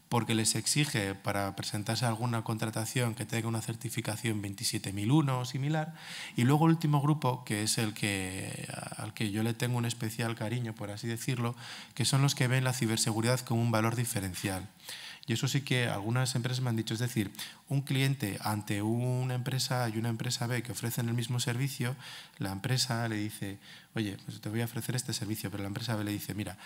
porque les exige para presentarse a alguna contratación que tenga una certificación 27001 o similar. Y luego el último grupo, que es al que yo le tengo un especial cariño, por así decirlo, que son los que ven la ciberseguridad como un valor diferencial. Y eso sí que algunas empresas me han dicho, es decir, un cliente ante una empresa A y una empresa B que ofrecen el mismo servicio, la empresa A le dice, oye, pues te voy a ofrecer este servicio, pero la empresa B le dice, mira,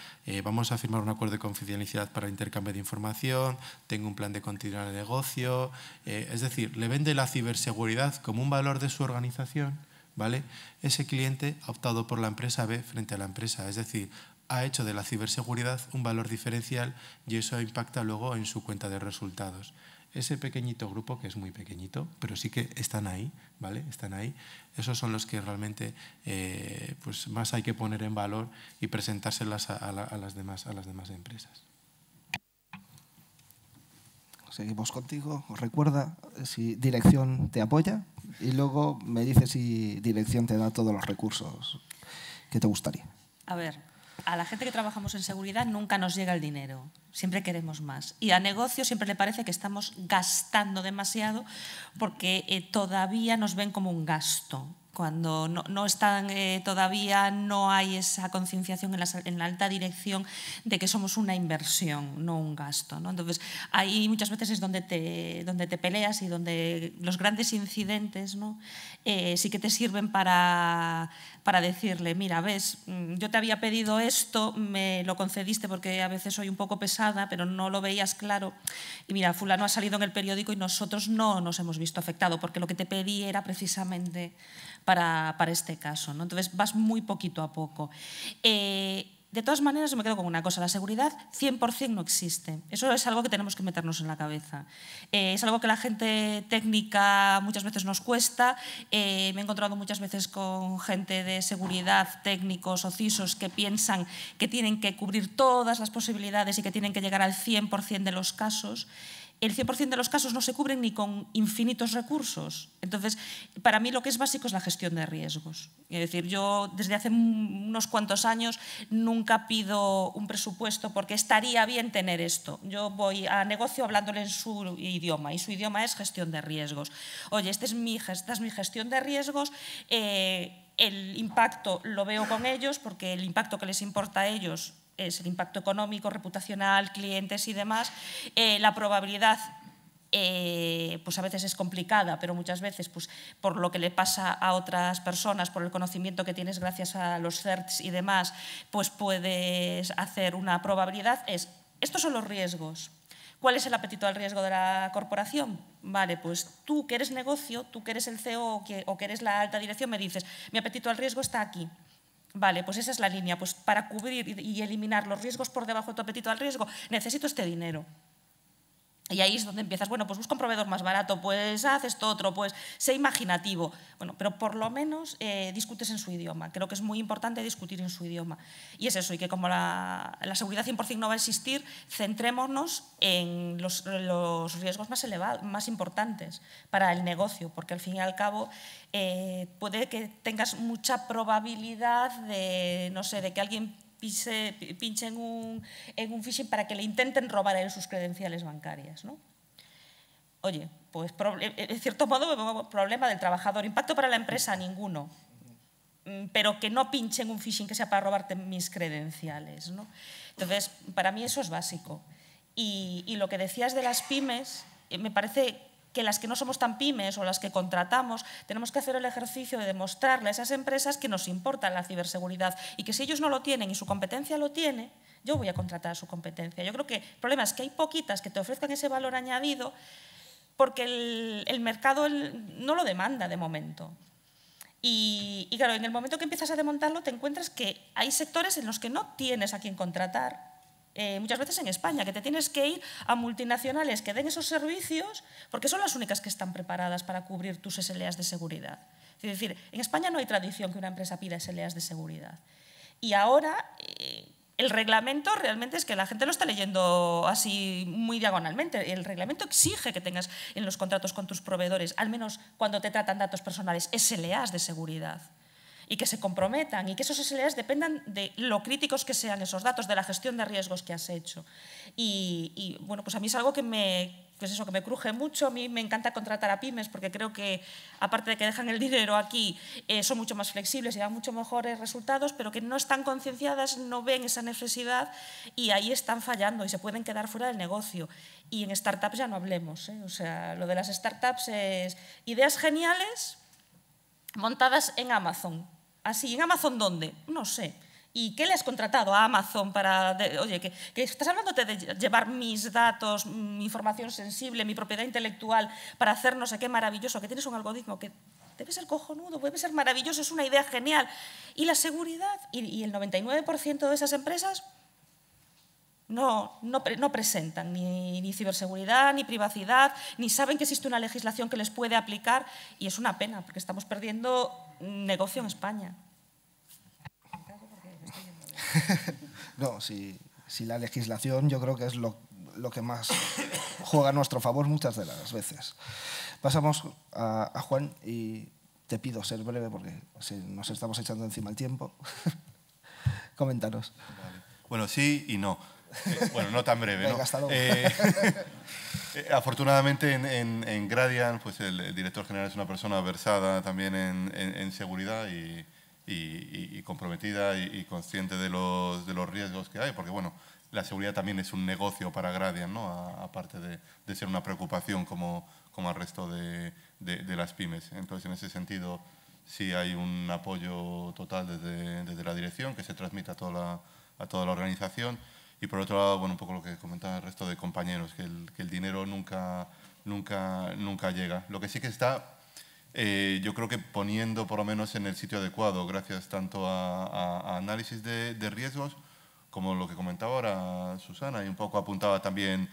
vamos a firmar un acuerdo de confidencialidad para el intercambio de información, tengo un plan de continuidad de negocio, es decir, le vende la ciberseguridad como un valor de su organización, ¿vale? Ese cliente ha optado por la empresa B frente a la empresa A, es decir, ha hecho de la ciberseguridad un valor diferencial y eso impacta luego en su cuenta de resultados. Ese pequeñito grupo, que es muy pequeñito, pero sí que están ahí, ¿vale? Están ahí. Esos son los que realmente pues más hay que poner en valor y presentárselas a las demás empresas. Seguimos contigo. Recuerda si dirección te apoya y luego me dices si dirección te da todos los recursos que te gustaría. A ver, a la gente que trabajamos en seguridad nunca nos llega el dinero, siempre queremos más. Y a negocio siempre le parece que estamos gastando demasiado porque todavía nos ven como un gasto. Cuando no están, todavía no hay esa concienciación en la alta dirección de que somos una inversión, no un gasto, ¿no? Entonces, ahí muchas veces es donde te peleas y donde los grandes incidentes, ¿no? Sí que te sirven para decirle, mira, ves, yo te había pedido esto, me lo concediste porque a veces soy un poco pesada, pero no lo veías claro. Y mira, fulano ha salido en el periódico y nosotros no nos hemos visto afectados porque lo que te pedí era precisamente para este caso, ¿no? Entonces vas muy poquito a poco. De todas maneras, yo me quedo con una cosa, la seguridad 100% no existe. Eso es algo que tenemos que meternos en la cabeza. Es algo que la gente técnica muchas veces nos cuesta. Me he encontrado muchas veces con gente de seguridad, técnicos o CISOs que piensan que tienen que cubrir todas las posibilidades y que tienen que llegar al 100% de los casos. El 100% de los casos no se cubren ni con infinitos recursos. Entonces, para mí lo que es básico es la gestión de riesgos. Es decir, yo desde hace unos cuantos años nunca pido un presupuesto porque estaría bien tener esto. Yo voy a negocio hablándole en su idioma y su idioma es gestión de riesgos. Oye, esta es mi gestión de riesgos. El impacto lo veo con ellos porque el impacto que les importa a ellos es el impacto económico, reputacional, clientes y demás. La probabilidad pues a veces es complicada, pero muchas veces pues, por lo que le pasa a otras personas, por el conocimiento que tienes gracias a los CERTs y demás, pues puedes hacer una probabilidad. Estos son los riesgos. ¿Cuál es el apetito al riesgo de la corporación? Vale, pues tú que eres negocio, tú que eres el CEO o que eres la alta dirección, me dices, mi apetito al riesgo está aquí. Vale, pues esa es la línea. Pues para cubrir y eliminar los riesgos por debajo de tu apetito al riesgo, necesito este dinero. Y ahí es donde empiezas, bueno, pues busca un proveedor más barato, pues haz esto otro, pues sé imaginativo. Bueno, pero por lo menos discutes en su idioma. Creo que es muy importante discutir en su idioma. Y es eso, y que como la seguridad 100% no va a existir, centrémonos en los riesgos más elevados, más importantes para el negocio, porque al fin y al cabo puede que tengas mucha probabilidad de, no sé, de que alguien pinche en un phishing para que le intenten robar a él sus credenciales bancarias, ¿no? Oye, pues en cierto modo problema del trabajador, impacto para la empresa ninguno, pero que no pinchen un phishing que sea para robarte mis credenciales, ¿no? Entonces, para mí eso es básico. Y lo que decías de las pymes, me parece que las que no somos tan pymes o las que contratamos, tenemos que hacer el ejercicio de demostrarle a esas empresas que nos importa la ciberseguridad y que si ellos no lo tienen y su competencia lo tiene, yo voy a contratar a su competencia. Yo creo que el problema es que hay poquitas que te ofrezcan ese valor añadido porque el mercado no lo demanda de momento. Y claro, en el momento que empiezas a desmontarlo te encuentras que hay sectores en los que no tienes a quien contratar. Muchas veces en España, que te tienes que ir a multinacionales que den esos servicios porque son las únicas que están preparadas para cubrir tus SLAs de seguridad. Es decir, en España no hay tradición que una empresa pida SLAs de seguridad. Y ahora el reglamento realmente es que la gente lo está leyendo así muy diagonalmente. El reglamento exige que tengas en los contratos con tus proveedores, al menos cuando te tratan datos personales, SLAs de seguridad. Y que se comprometan y que esos SLAs dependan de lo críticos que sean esos datos, de la gestión de riesgos que has hecho. Y bueno, pues a mí es algo que me cruje mucho. A mí me encanta contratar a pymes porque creo que, aparte de que dejan el dinero aquí, son mucho más flexibles y dan mucho mejores resultados, pero que no están concienciadas, no ven esa necesidad y ahí están fallando y se pueden quedar fuera del negocio. Y en startups ya no hablemos, ¿eh? O sea, lo de las startups es ideas geniales montadas en Amazon. Así, ¿en Amazon dónde? No sé. ¿Y qué le has contratado a Amazon para...? Oye, que estás hablándote de llevar mis datos, mi información sensible, mi propiedad intelectual para hacer no sé qué maravilloso, que tienes un algoritmo que debe ser cojonudo, debe ser maravilloso, es una idea genial. Y la seguridad, y el 99% de esas empresas no presentan ni ciberseguridad, ni privacidad, ni saben que existe una legislación que les puede aplicar, y es una pena, porque estamos perdiendo negocio en España. No, si la legislación yo creo que es lo que más juega a nuestro favor muchas de las veces. Pasamos a Juan y te pido ser breve porque nos estamos echando encima el tiempo. Coméntanos. Vale. Bueno, sí y no. Bueno, no tan breve, ¿no? Afortunadamente en Gradian, pues el director general es una persona versada también en seguridad y comprometida y consciente de los riesgos que hay, porque bueno, la seguridad también es un negocio para Gradian, ¿no? Aparte de ser una preocupación como al resto de las pymes. Entonces, en ese sentido, sí hay un apoyo total desde la dirección que se transmite a toda la organización. Y por otro lado, bueno, un poco lo que comentaba el resto de compañeros, que el dinero nunca llega. Lo que sí que está, yo creo que poniendo por lo menos en el sitio adecuado, gracias tanto a análisis de riesgos, como lo que comentaba ahora Susana, y un poco apuntaba también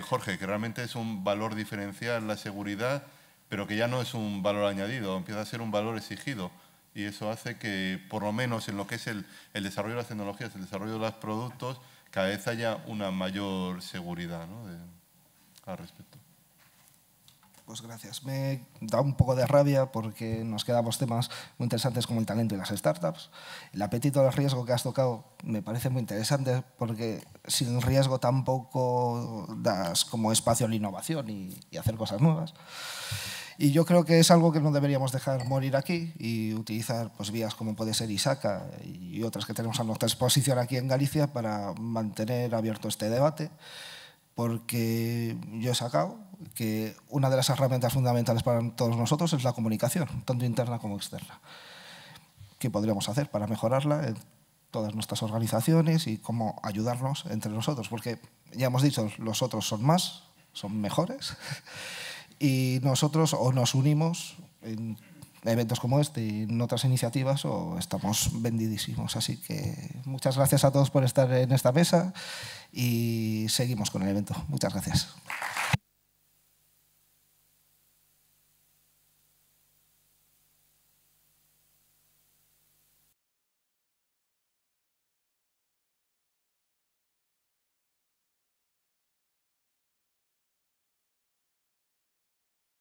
Jorge, que realmente es un valor diferencial la seguridad, pero que ya no es un valor añadido, empieza a ser un valor exigido. Y eso hace que, por lo menos en lo que es el desarrollo de las tecnologías, el desarrollo de los productos, cada vez haya una mayor seguridad, ¿no? Al respecto. Pues gracias. Me da un poco de rabia porque nos quedamos temas muy interesantes como el talento y las startups. El apetito al riesgo que has tocado me parece muy interesante porque sin riesgo tampoco das como espacio a la innovación y hacer cosas nuevas. Y yo creo que es algo que no deberíamos dejar morir aquí y utilizar pues, vías como puede ser ISACA y otras que tenemos a nuestra disposición aquí en Galicia para mantener abierto este debate, porque yo he sacado que una de las herramientas fundamentales para todos nosotros es la comunicación, tanto interna como externa. ¿Qué podríamos hacer para mejorarla en todas nuestras organizaciones y cómo ayudarnos entre nosotros? Porque ya hemos dicho, los otros son más, son mejores. Y nosotros o nos unimos en eventos como este y en otras iniciativas o estamos vendidísimos. Así que muchas gracias a todos por estar en esta mesa y seguimos con el evento. Muchas gracias.